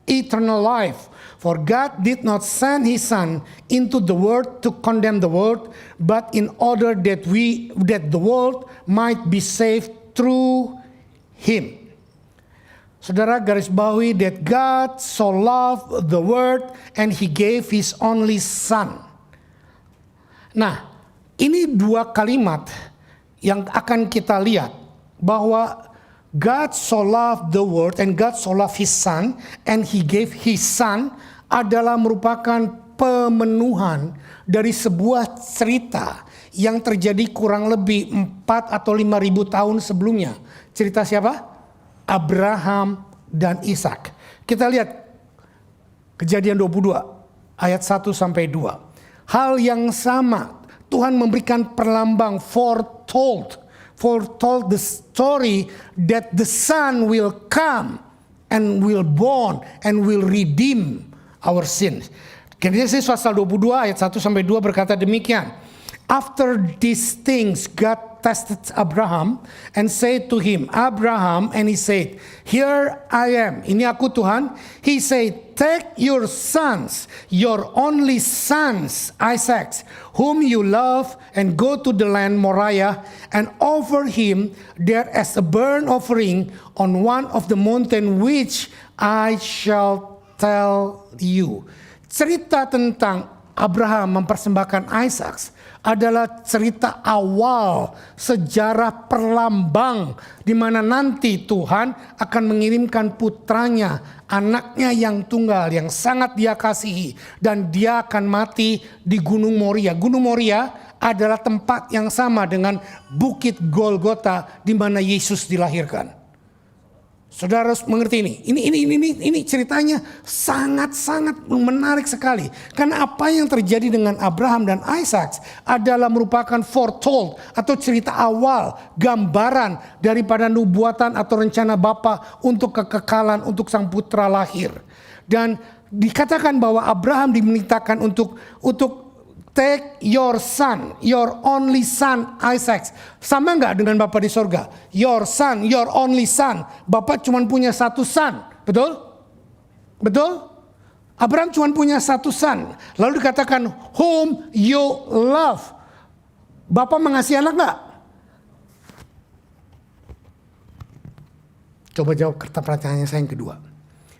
eternal life. For God did not send His Son into the world to condemn the world, but in order that the world might be saved through Him. Saudara garis bawahi that God so loved the world and He gave His only Son. Nah, ini dua kalimat yang akan kita lihat bahwa God so loved the world and God so loved His Son and He gave His Son adalah merupakan pemenuhan dari sebuah cerita yang terjadi kurang lebih 4 atau 5 ribu tahun sebelumnya. Cerita siapa? Abraham dan Ishak. Kita lihat Kejadian 22 ayat 1 sampai 2. Hal yang sama, Tuhan memberikan perlambang, foretold the story that the Son will come and will born and will redeem our sins. Genesis pasal 22 ayat 1 sampai 2 berkata demikian. After these things God tested Abraham and said to him, Abraham, and he said, here I am. Ini aku Tuhan. He said, take your sons, your only sons, Isaac, whom you love, and go to the land Moriah and offer him there as a burnt offering on one of the mountain which I shall tell you. Cerita tentang Abraham mempersembahkan Isaac adalah cerita awal sejarah perlambang di mana nanti Tuhan akan mengirimkan putranya, anaknya yang tunggal yang sangat dia kasihi, dan dia akan mati di Gunung Moria. Gunung Moria adalah tempat yang sama dengan Bukit Golgota di mana Yesus dilahirkan. Saudara harus mengerti ini. Ini ceritanya sangat-sangat menarik sekali. Karena apa yang terjadi dengan Abraham dan Isaac adalah merupakan foretold atau cerita awal, gambaran daripada nubuatan atau rencana Bapa untuk kekekalan untuk sang putra lahir. Dan dikatakan bahwa Abraham dimintakan untuk take your son, your only son Isaac. Sama nggak dengan Bapak di sorga? Your son, your only son. Bapak cuma punya satu son, betul? Betul? Abraham cuma punya satu son. Lalu dikatakan whom you love. Bapak mengasihi anak nggak? Coba jawab pertanyaannya saya yang kedua.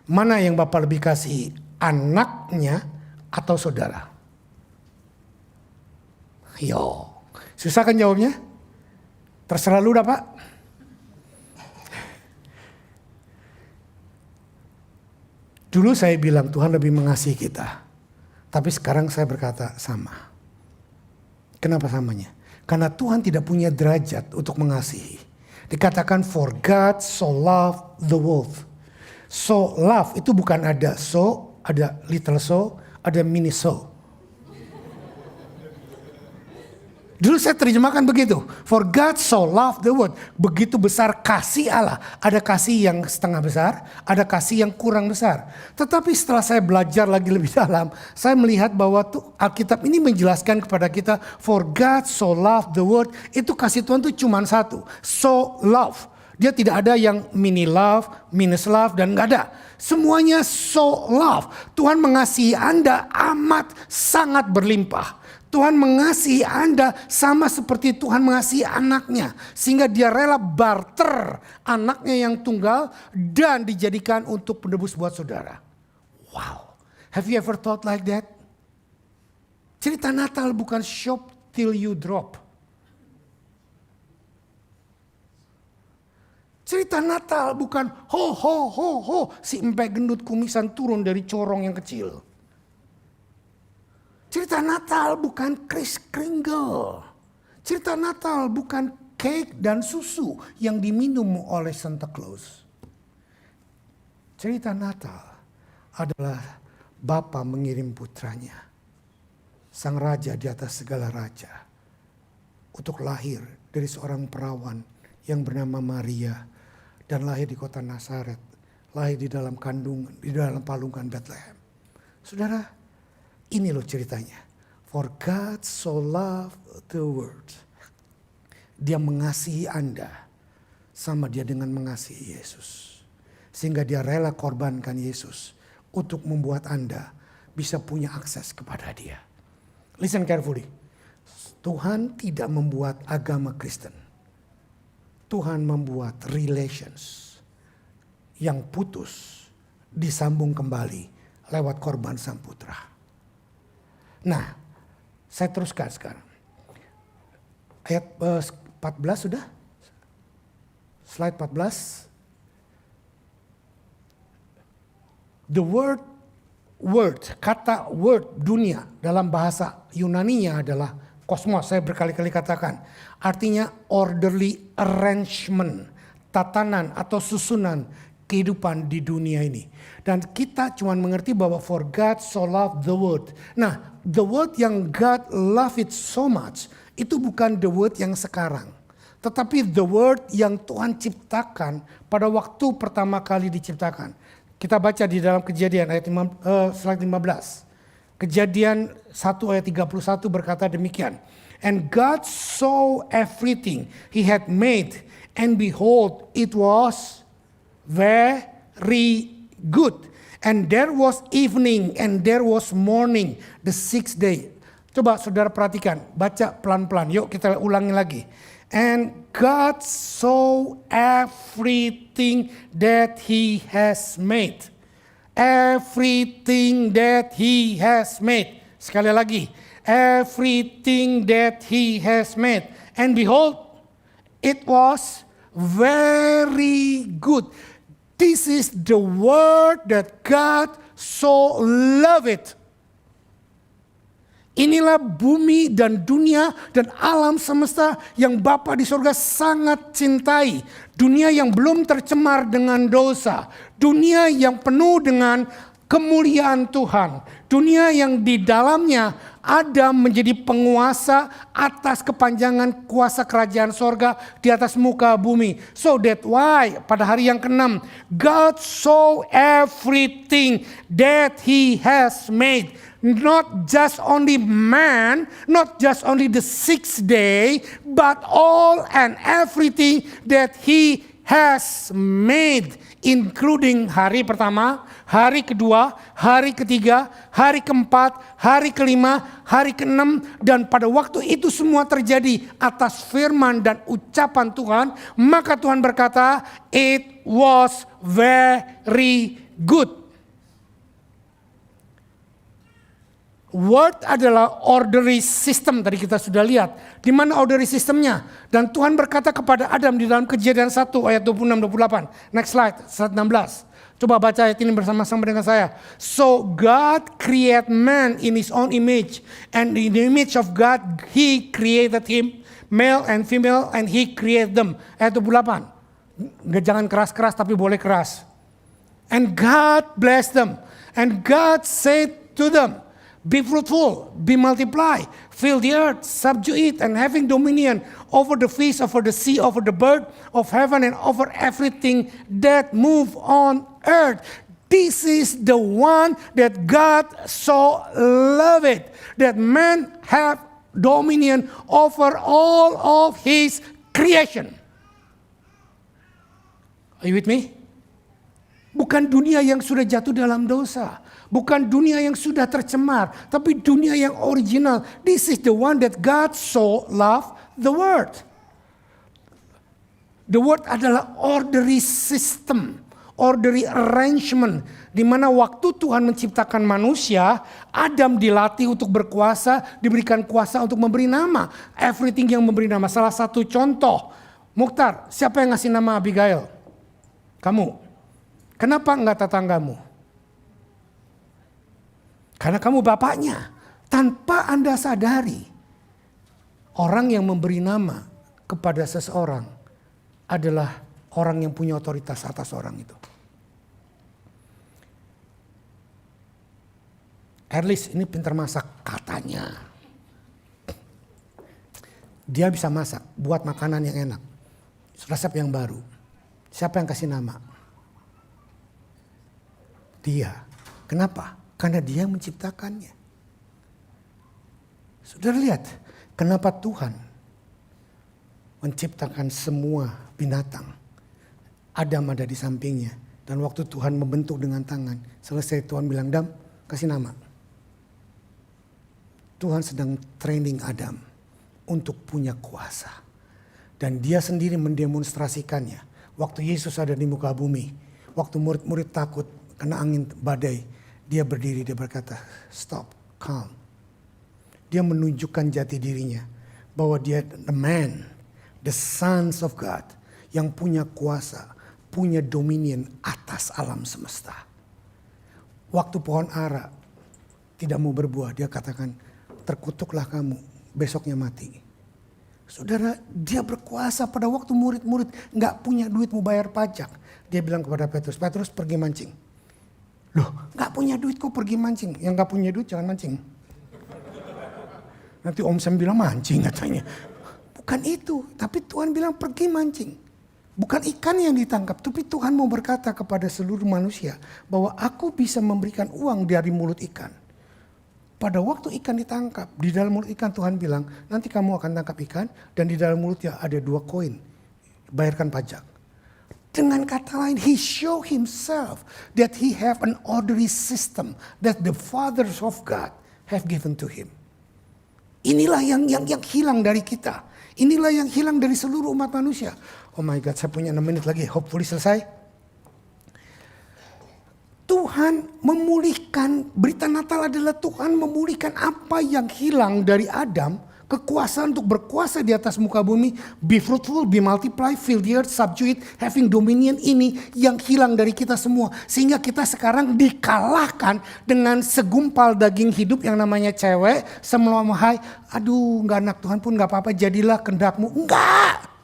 Mana yang Bapak lebih kasih, anaknya atau saudara? Yo, susah kan jawabnya? Terserah lu dah Pak. Dulu saya bilang Tuhan lebih mengasihi kita. Tapi sekarang saya berkata sama. Kenapa samanya? Karena Tuhan tidak punya derajat untuk mengasihi. Dikatakan for God so loved the world. So love itu bukan ada so, ada little so, ada mini so. Dulu saya terjemahkan begitu. For God so loved the world. Begitu besar kasih Allah. Ada kasih yang setengah besar, ada kasih yang kurang besar. Tetapi setelah saya belajar lagi lebih dalam, saya melihat bahwa Alkitab ini menjelaskan kepada kita, for God so loved the world. Itu kasih Tuhan itu cuma satu. So love. Dia tidak ada yang mini love, minus love, dan nggak ada. Semuanya so love. Tuhan mengasihi Anda amat sangat berlimpah. Tuhan mengasihi Anda sama seperti Tuhan mengasihi anaknya. Sehingga dia rela barter anaknya yang tunggal dan dijadikan untuk penebus buat saudara. Wow. Have you ever thought like that? Cerita Natal bukan shop till you drop. Cerita Natal bukan ho ho ho ho si empek gendut kumisan turun dari corong yang kecil. Cerita Natal bukan Kris Kringle. Cerita Natal bukan cake dan susu yang diminum oleh Santa Claus. Cerita Natal adalah Bapa mengirim putranya, sang raja di atas segala raja, untuk lahir dari seorang perawan yang bernama Maria dan lahir di kota Nazaret, lahir di dalam kandungan, di dalam palungan Bethlehem. Saudara, ini loh ceritanya. For God so loved the world. Dia mengasihi Anda sama dia dengan mengasihi Yesus. Sehingga dia rela korbankan Yesus untuk membuat Anda bisa punya akses kepada dia. Listen carefully. Tuhan tidak membuat agama Kristen. Tuhan membuat relations yang putus disambung kembali lewat korban Sang Putra. Nah, saya teruskan sekarang. Ayat 14 sudah? Slide 14. The word, kata word dunia dalam bahasa Yunaninya adalah kosmos. Saya berkali-kali katakan. Artinya orderly arrangement, tatanan atau susunan, kehidupan di dunia ini. Dan kita cuma mengerti bahwa for God so loved the world. Nah, the word yang God love it so much, itu bukan the word yang sekarang. Tetapi the word yang Tuhan ciptakan pada waktu pertama kali diciptakan. Kita baca di dalam Kejadian ayat 15. Kejadian 1 ayat 31 berkata demikian. And God saw everything he had made, and behold, it was very good. And there was evening and there was morning, the sixth day. Coba saudara perhatikan, baca pelan-pelan. Yuk kita ulangi lagi. And God saw everything that he has made. Everything that he has made. Sekali lagi. Everything that he has made. And behold, it was very good. This is the word that God so loved it. Inilah bumi dan dunia dan alam semesta yang Bapa di surga sangat cintai. Dunia yang belum tercemar dengan dosa. Dunia yang penuh dengan kemuliaan Tuhan. Dunia yang di dalamnya Adam menjadi penguasa atas kepanjangan kuasa kerajaan sorga di atas muka bumi. So that why pada hari yang ke-6 God saw everything that he has made. Not just only man, not just only the sixth day, but all and everything that he has made. Including hari pertama, hari kedua, hari ketiga, hari keempat, hari kelima, hari keenam. Dan pada waktu itu semua terjadi atas firman dan ucapan Tuhan. Maka Tuhan berkata, it was very good. Word adalah orderly system, tadi kita sudah lihat. Di mana orderly systemnya? Dan Tuhan berkata kepada Adam di dalam Kejadian 1 ayat 26-28. Next slide, slide 16. Coba baca ayat ini bersama-sama dengan saya. So God created man in his own image. And in the image of God he created him. Male and female and he created them. Ayat 28. Jangan keras-keras tapi boleh keras. And God blessed them. And God said to them, be fruitful, be multiply, fill the earth, subdue it, and having dominion over the fish, over the sea, over the bird of heaven, and over everything that move on earth. This is the one that God so loved, that man have dominion over all of his creation. Are you with me? Bukan dunia yang sudah jatuh dalam dosa. Bukan dunia yang sudah tercemar, tapi dunia yang original. This is the one that God so loved the world. The world adalah orderly system, orderly arrangement. Di mana waktu Tuhan menciptakan manusia, Adam dilatih untuk berkuasa, diberikan kuasa untuk memberi nama. Everything yang memberi nama. Salah satu contoh, Mukhtar, siapa yang ngasih nama Abigail? Kamu. Kenapa enggak tetanggamu? Karena kamu bapaknya. Tanpa Anda sadari, orang yang memberi nama kepada seseorang adalah orang yang punya otoritas atas orang itu. Erlis ini pintar masak katanya. Dia bisa masak, buat makanan yang enak. Resep yang baru. Siapa yang kasih nama? Dia. Kenapa? Karena dia yang menciptakannya. Saudara lihat, kenapa Tuhan menciptakan semua binatang. Adam ada di sampingnya. Dan waktu Tuhan membentuk dengan tangan, selesai Tuhan bilang, Adam, kasih nama. Tuhan sedang training Adam untuk punya kuasa. Dan dia sendiri mendemonstrasikannya. Waktu Yesus ada di muka bumi, waktu murid-murid takut kena angin badai, dia berdiri, dia berkata, stop, calm. Dia menunjukkan jati dirinya. Bahwa dia the man, the sons of God. Yang punya kuasa, punya dominion atas alam semesta. Waktu pohon ara tidak mau berbuah, dia katakan, terkutuklah kamu, besoknya mati. Saudara, dia berkuasa pada waktu murid-murid nggak punya duit mau bayar pajak. Dia bilang kepada Petrus, Petrus pergi mancing. Loh, nggak punya duit kok pergi mancing. Yang nggak punya duit jangan mancing. Nanti Om Sam bilang mancing katanya. Bukan itu, tapi Tuhan bilang pergi mancing. Bukan ikan yang ditangkap, tapi Tuhan mau berkata kepada seluruh manusia bahwa aku bisa memberikan uang dari mulut ikan. Pada waktu ikan ditangkap, di dalam mulut ikan Tuhan bilang, nanti kamu akan tangkap ikan dan di dalam mulutnya ada 2 koin. Bayarkan pajak. Dengan kata lain, he show himself that he have an orderly system that the fathers of God have given to him. Inilah yang hilang dari kita. Inilah yang hilang dari seluruh umat manusia. Oh my God, saya punya 6 menit lagi. Hopefully selesai. Tuhan memulihkan, berita Natal adalah Tuhan memulihkan apa yang hilang dari Adam. Kekuasaan untuk berkuasa di atas muka bumi. Be fruitful, be multiply, fill the earth, subdue it, having dominion, ini yang hilang dari kita semua. Sehingga kita sekarang dikalahkan dengan segumpal daging hidup yang namanya cewek. Semua hai, aduh gak anak Tuhan pun gak apa-apa, jadilah kehendakmu. Enggak.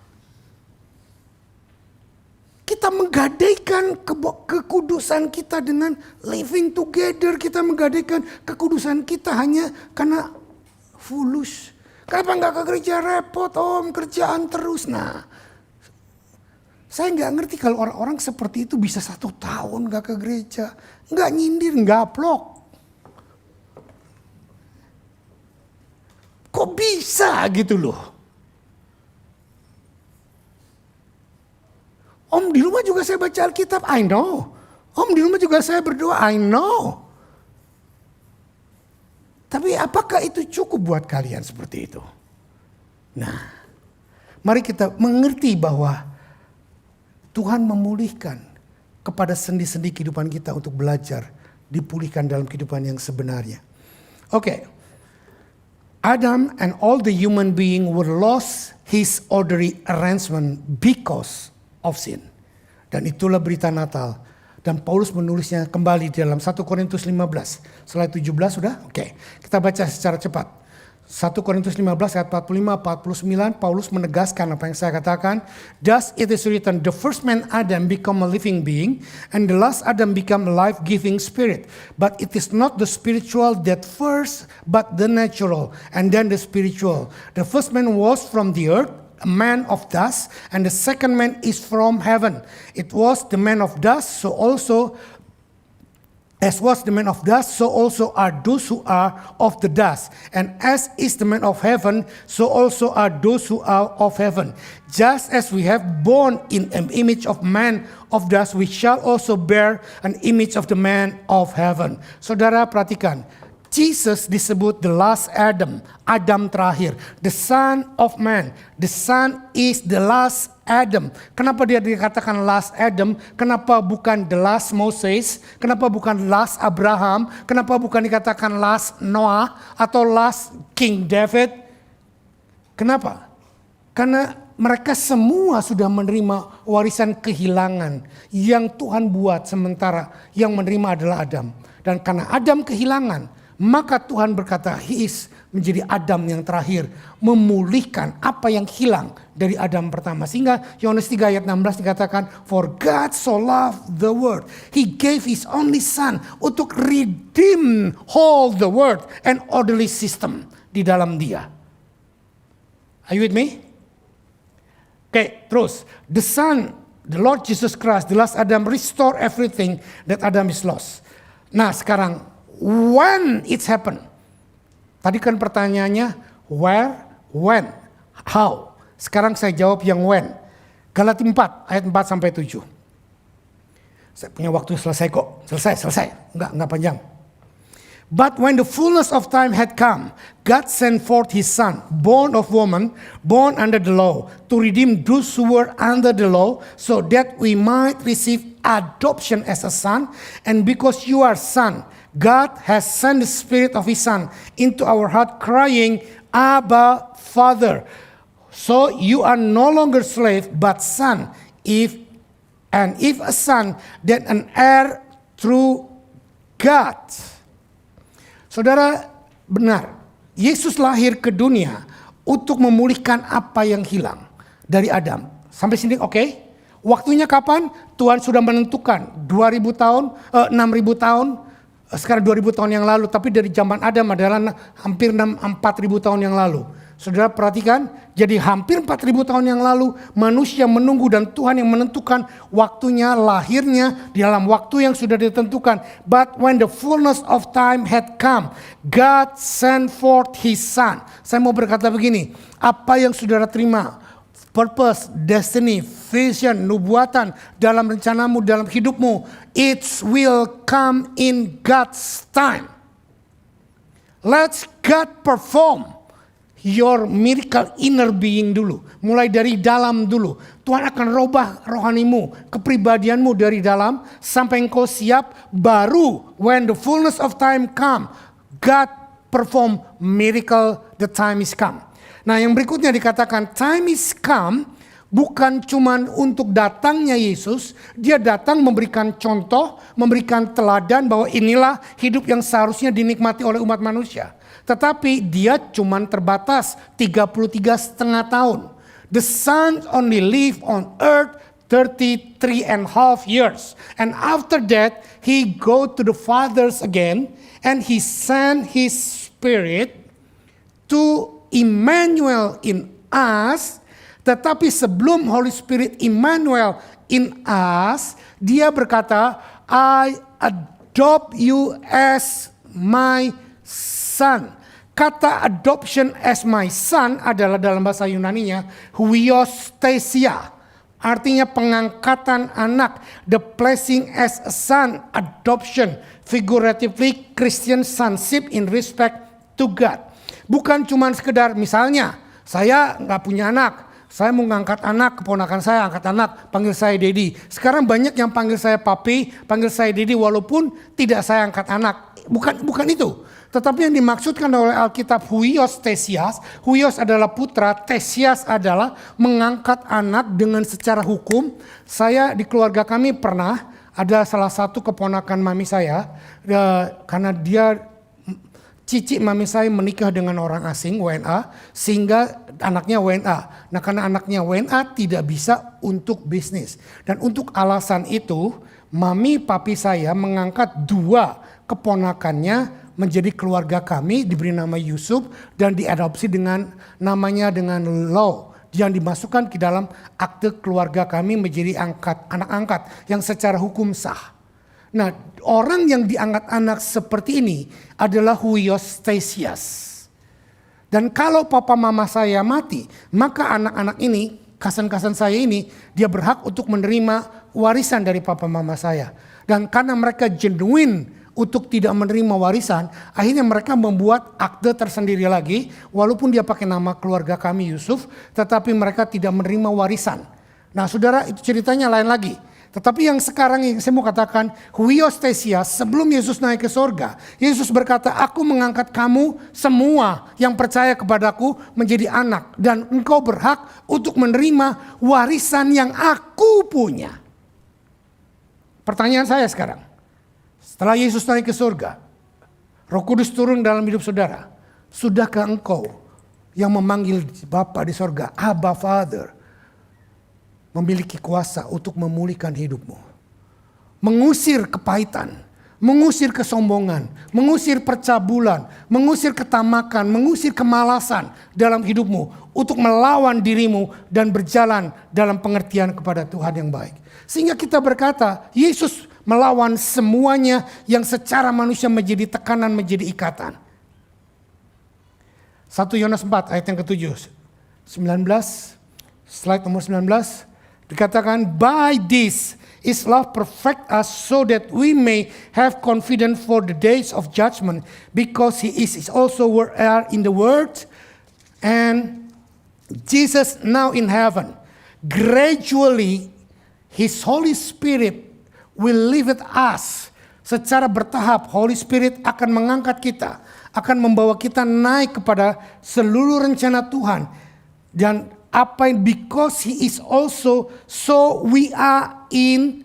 Kita menggadaikan kekudusan kita dengan living together. Kita menggadaikan kekudusan kita hanya karena fulus. Kenapa nggak ke gereja? Repot om, kerjaan terus. Nah, saya nggak ngerti kalau orang-orang seperti itu bisa 1 tahun nggak ke gereja. Nggak nyindir, nggak vlog. Kok bisa gitu loh? Om di rumah juga saya baca Alkitab, I know. Om di rumah juga saya berdoa, I know. Tapi apakah itu cukup buat kalian seperti itu? Nah, mari kita mengerti bahwa Tuhan memulihkan kepada sendi-sendi kehidupan kita untuk belajar dipulihkan dalam kehidupan yang sebenarnya. Oke. Adam and all the human being were lost his orderly arrangement because of sin. Dan itulah berita Natal. Dan Paulus menulisnya kembali di dalam 1 Korintus 15. Slide 17 sudah? Oke. Kita baca secara cepat. 1 Korintus 15 ayat 45-49. Paulus menegaskan apa yang saya katakan. Thus it is written, the first man Adam become a living being, and the last Adam become a life-giving spirit. But it is not the spiritual that first, but the natural, and then the spiritual. The first man was from the earth, a man of dust, and the second man is from heaven. It was the man of dust, so also, as was the man of dust, so also are those who are of the dust. And as is the man of heaven, so also are those who are of heaven. Just as we have borne in an image of man of dust, we shall also bear an image of the man of heaven. Saudara perhatikan, Jesus disebut the last Adam, Adam terakhir, the son of man. The son is the last Adam. Kenapa dia dikatakan last Adam? Kenapa bukan the last Moses? Kenapa bukan last Abraham? Kenapa bukan dikatakan last Noah atau last King David? Kenapa? Karena mereka semua sudah menerima warisan kehilangan yang Tuhan buat sementara yang menerima adalah Adam. Dan karena Adam kehilangan, maka Tuhan berkata, He is menjadi Adam yang terakhir. Memulihkan apa yang hilang dari Adam pertama. Sehingga Yohanes 3 ayat 16 dikatakan, For God so loved the world, He gave His only Son untuk redeem all the world and orderly system di dalam dia. Are you with me? Oke, terus. The Son, the Lord Jesus Christ, the last Adam, restore everything that Adam is lost. Nah sekarang, when it's happened. Tadi kan pertanyaannya where, when, how. Sekarang saya jawab yang when. Galatia 4 ayat 4 sampai 7. Saya punya waktu selesai kok. Selesai. Enggak panjang. But when the fullness of time had come, God sent forth His Son, born of woman, born under the law, to redeem those who were under the law, so that we might receive adoption as a son. And because you are son, God has sent the Spirit of His Son into our heart, crying, Abba, Father. So you are no longer slave, but son. If a son, then an heir through God. Saudara, benar. Yesus lahir ke dunia untuk memulihkan apa yang hilang dari Adam. Sampai sini oke? Waktunya kapan? Tuhan sudah menentukan 2000 tahun, 6000 tahun, sekarang 2000 tahun yang lalu. Tapi dari zaman Adam adalah hampir 4000 tahun yang lalu. Saudara perhatikan, jadi hampir 4000 tahun yang lalu manusia menunggu dan Tuhan yang menentukan waktunya, lahirnya di dalam waktu yang sudah ditentukan. But when the fullness of time had come, God sent forth His Son. Saya mau berkata begini, apa yang saudara terima, purpose, destiny, vision, nubuatan dalam rencanamu, dalam hidupmu, it will come in God's time. Let's God perform your miracle inner being dulu. Mulai dari dalam dulu. Tuhan akan robah rohanimu, kepribadianmu dari dalam sampai engkau siap. Baru when the fullness of time come, God perform miracle, the time is come. Nah yang berikutnya dikatakan time is come bukan cuman untuk datangnya Yesus. Dia datang memberikan contoh, memberikan teladan bahwa inilah hidup yang seharusnya dinikmati oleh umat manusia. Tetapi dia cuman terbatas 33,5 tahun. The Son only lived on earth 33.5 years. And after that he go to the Fathers again and he sent his Spirit to Emmanuel in us. Tetapi sebelum Holy Spirit Emmanuel in us, dia berkata, I adopt you as my son. Kata adoption as my son adalah dalam bahasa Yunaninya huiostesia. Artinya pengangkatan anak. The placing as a son, adoption. Figuratively Christian sonship in respect to God. Bukan cuma sekedar misalnya saya nggak punya anak. Saya mau ngangkat anak, keponakan saya angkat anak, panggil saya Dedi. Sekarang banyak yang panggil saya papi, panggil saya Dedi walaupun tidak saya angkat anak. Bukan itu. Tetapi yang dimaksudkan oleh Alkitab huios tesias, huios adalah putra, tesias adalah mengangkat anak dengan secara hukum. Saya di keluarga kami pernah ada salah satu keponakan mami saya, karena dia cici mami saya menikah dengan orang asing WNA sehingga anaknya WNA. Nah karena anaknya WNA tidak bisa untuk bisnis. Dan untuk alasan itu mami papi saya mengangkat 2 keponakannya menjadi keluarga kami, diberi nama Yusuf dan diadopsi dengan namanya dengan Law yang dimasukkan ke dalam akte keluarga kami menjadi anak angkat yang secara hukum sah. Nah, orang yang diangkat anak seperti ini adalah huiostesias. Dan kalau papa mama saya mati, maka anak-anak ini, kasan-kasan saya ini, dia berhak untuk menerima warisan dari papa mama saya. Dan karena mereka genuine untuk tidak menerima warisan, akhirnya mereka membuat akte tersendiri lagi, walaupun dia pakai nama keluarga kami Yusuf, tetapi mereka tidak menerima warisan. Nah saudara, itu ceritanya lain lagi. Tetapi yang sekarang yang saya mau katakan, huiostesias, sebelum Yesus naik ke sorga, Yesus berkata, aku mengangkat kamu semua yang percaya kepadaku menjadi anak. Dan engkau berhak untuk menerima warisan yang aku punya. Pertanyaan saya sekarang, setelah Yesus naik ke sorga, Roh Kudus turun dalam hidup saudara, sudahkah engkau yang memanggil Bapa di sorga, Abba Father, memiliki kuasa untuk memulihkan hidupmu, mengusir kepahitan, mengusir kesombongan, mengusir percabulan, mengusir ketamakan, mengusir kemalasan dalam hidupmu untuk melawan dirimu dan berjalan dalam pengertian kepada Tuhan yang baik. Sehingga kita berkata, Yesus melawan semuanya yang secara manusia menjadi tekanan, menjadi ikatan. 1 Yohanes 4 ayat yang ke-7, 19, slide nomor 19. Dikatakan, by this is love perfect us so that we may have confidence for the days of judgment, because he is also in the world and Jesus now in heaven. Gradually his Holy Spirit will live with us. Secara bertahap Holy Spirit akan mengangkat kita, akan membawa kita naik kepada seluruh rencana Tuhan. Dan apa yang because he is also, so we are in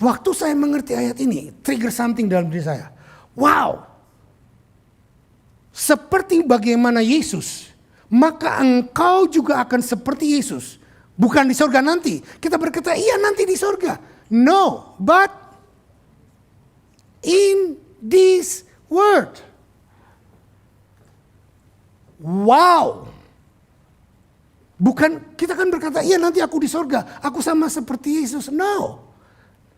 waktu saya mengerti ayat ini, trigger something dalam diri saya. Wow, seperti bagaimana Yesus, maka engkau juga akan seperti Yesus. Bukan di surga nanti. Kita berkata, iya nanti di surga. No, but in this world. Wow. Bukan, kita kan berkata, iya nanti aku di surga. Aku sama seperti Yesus. No.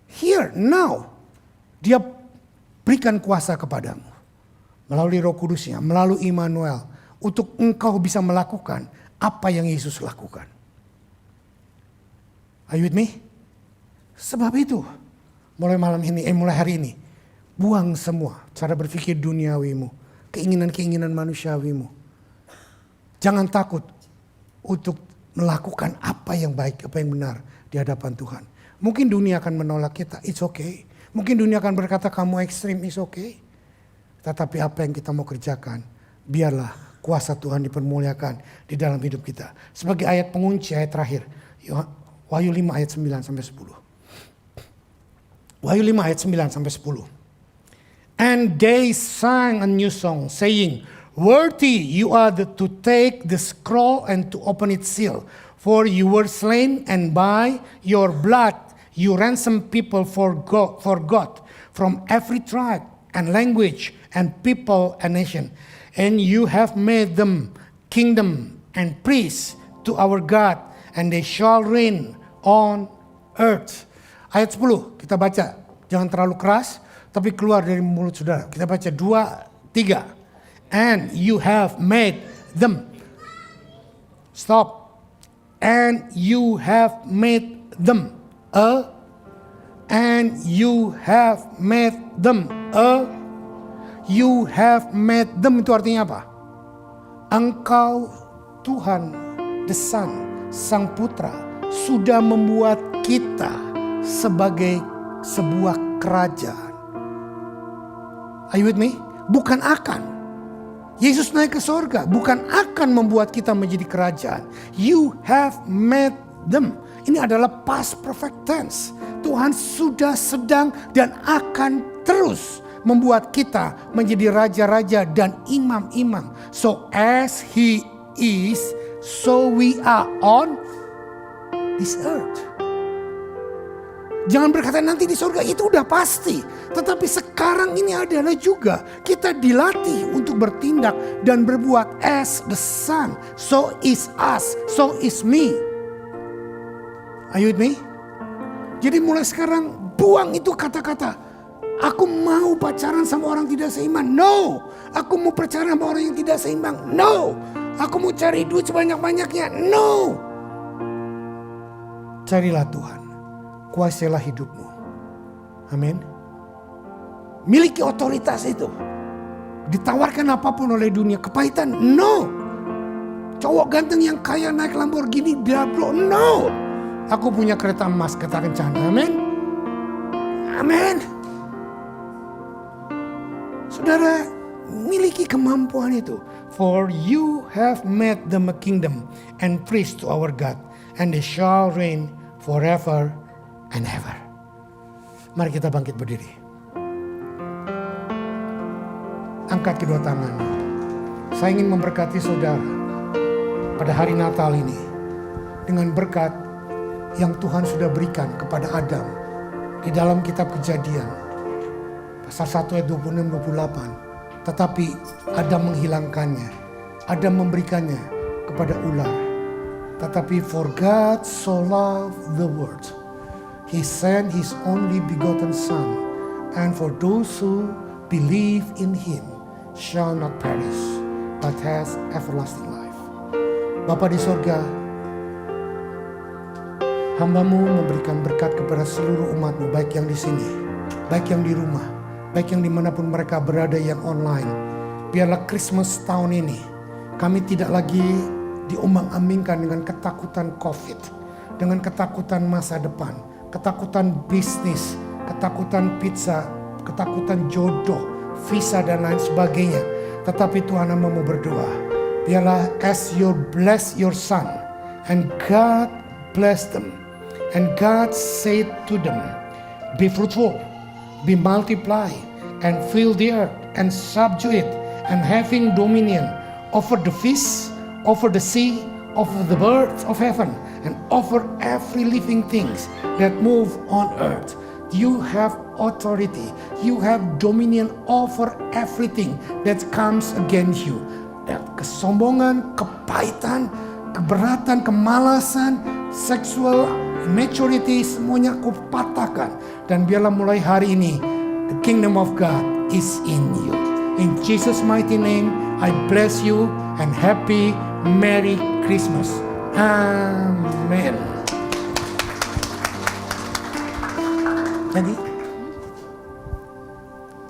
Here, now. Dia berikan kuasa kepadamu. Melalui Roh Kudusnya, melalui Immanuel. Untuk engkau bisa melakukan apa yang Yesus lakukan. Are you with me? Sebab itu, mulai hari ini, buang semua cara berpikir duniawimu, keinginan-keinginan manusiawimu. Jangan takut untuk melakukan apa yang baik, apa yang benar di hadapan Tuhan. Mungkin dunia akan menolak kita, it's okay. Mungkin dunia akan berkata kamu ekstrim, it's okay. Tetapi apa yang kita mau kerjakan, biarlah kuasa Tuhan dipermuliakan di dalam hidup kita. Sebagai ayat pengunci, ayat terakhir, Wahyu 5 ayat 9 sampai 10. Wahyu 5 ayat 9 sampai 10. And they sang a new song saying, worthy you are to take the scroll and to open its seal. For you were slain, and by your blood you ransomed people for God from every tribe and language and people and nation. And you have made them kingdom and priests to our God, and they shall reign on earth. Ayat 10 kita baca, jangan terlalu keras tapi keluar dari mulut saudara. Kita baca 2, 3. And you have made them. Stop. And you have made them and you have made them you have made them itu artinya apa? Engkau Tuhan, the Son, Sang Putra, sudah membuat kita sebagai sebuah kerajaan. Are you with me? Bukan akan. Yesus naik ke surga, bukan akan membuat kita menjadi kerajaan. You have made them. Ini adalah past perfect tense. Tuhan sudah, sedang, dan akan terus membuat kita menjadi raja-raja dan imam-imam. So as He is, so we are on this earth. Jangan berkata nanti di surga, itu udah pasti. Tetapi sekarang ini adalah juga kita dilatih untuk bertindak dan berbuat as the Son. So is us, so is me. Are you with me? Jadi mulai sekarang buang itu kata-kata, aku mau pacaran sama orang tidak seiman. No. Aku mau pacaran sama orang yang tidak seimbang. No. Aku mau cari duit sebanyak-banyaknya. No. Carilah Tuhan. Kuasailah hidupmu. Amin. Miliki otoritas itu. Ditawarkan apapun oleh dunia. Kepahitan. No. Cowok ganteng yang kaya naik Lamborghini Diablo. No. Aku punya kereta emas, kereta kencana. Amin. Amin. Saudara, miliki kemampuan itu. For you have made them a kingdom and priest to our God, and they shall reign forever and ever. Mari kita bangkit berdiri. Angkat kedua tangan. Saya ingin memberkati saudara pada hari Natal ini dengan berkat yang Tuhan sudah berikan kepada Adam di dalam kitab Kejadian pasal 1 ayat 26-28. Tetapi Adam menghilangkannya. Adam memberikannya kepada ular. Tetapi for God so loved the world, He sent His only begotten Son, and for those who believe in Him shall not perish, but has everlasting life. Bapa di surga, hamba-Mu memberikan berkat kepada seluruh umat-Mu, baik yang di sini, baik yang di rumah, baik yang dimanapun mereka berada yang online. Biarlah Christmas tahun ini kami tidak lagi diombang-ambingkan dengan ketakutan COVID, dengan ketakutan masa depan, ketakutan bisnis, ketakutan pizza, ketakutan jodoh, visa dan lain sebagainya. Tetapi Tuhan, hamba-Mu berdoa, biarlah as you bless your son, and God bless them, and God said to them, be fruitful, be multiply, and fill the earth, and subdue it, and having dominion over the fish, over the sea, over the birds of heaven, and over every living things that move on earth. You have authority. You have dominion over everything that comes against you. Dan kesombongan, kepahitan, keberatan, kemalasan, sexual immaturity, semuanya aku patahkan. Dan biarlah mulai hari ini, the kingdom of God is in you. In Jesus' mighty name, I bless you and happy Merry Christmas. Amen. Jadi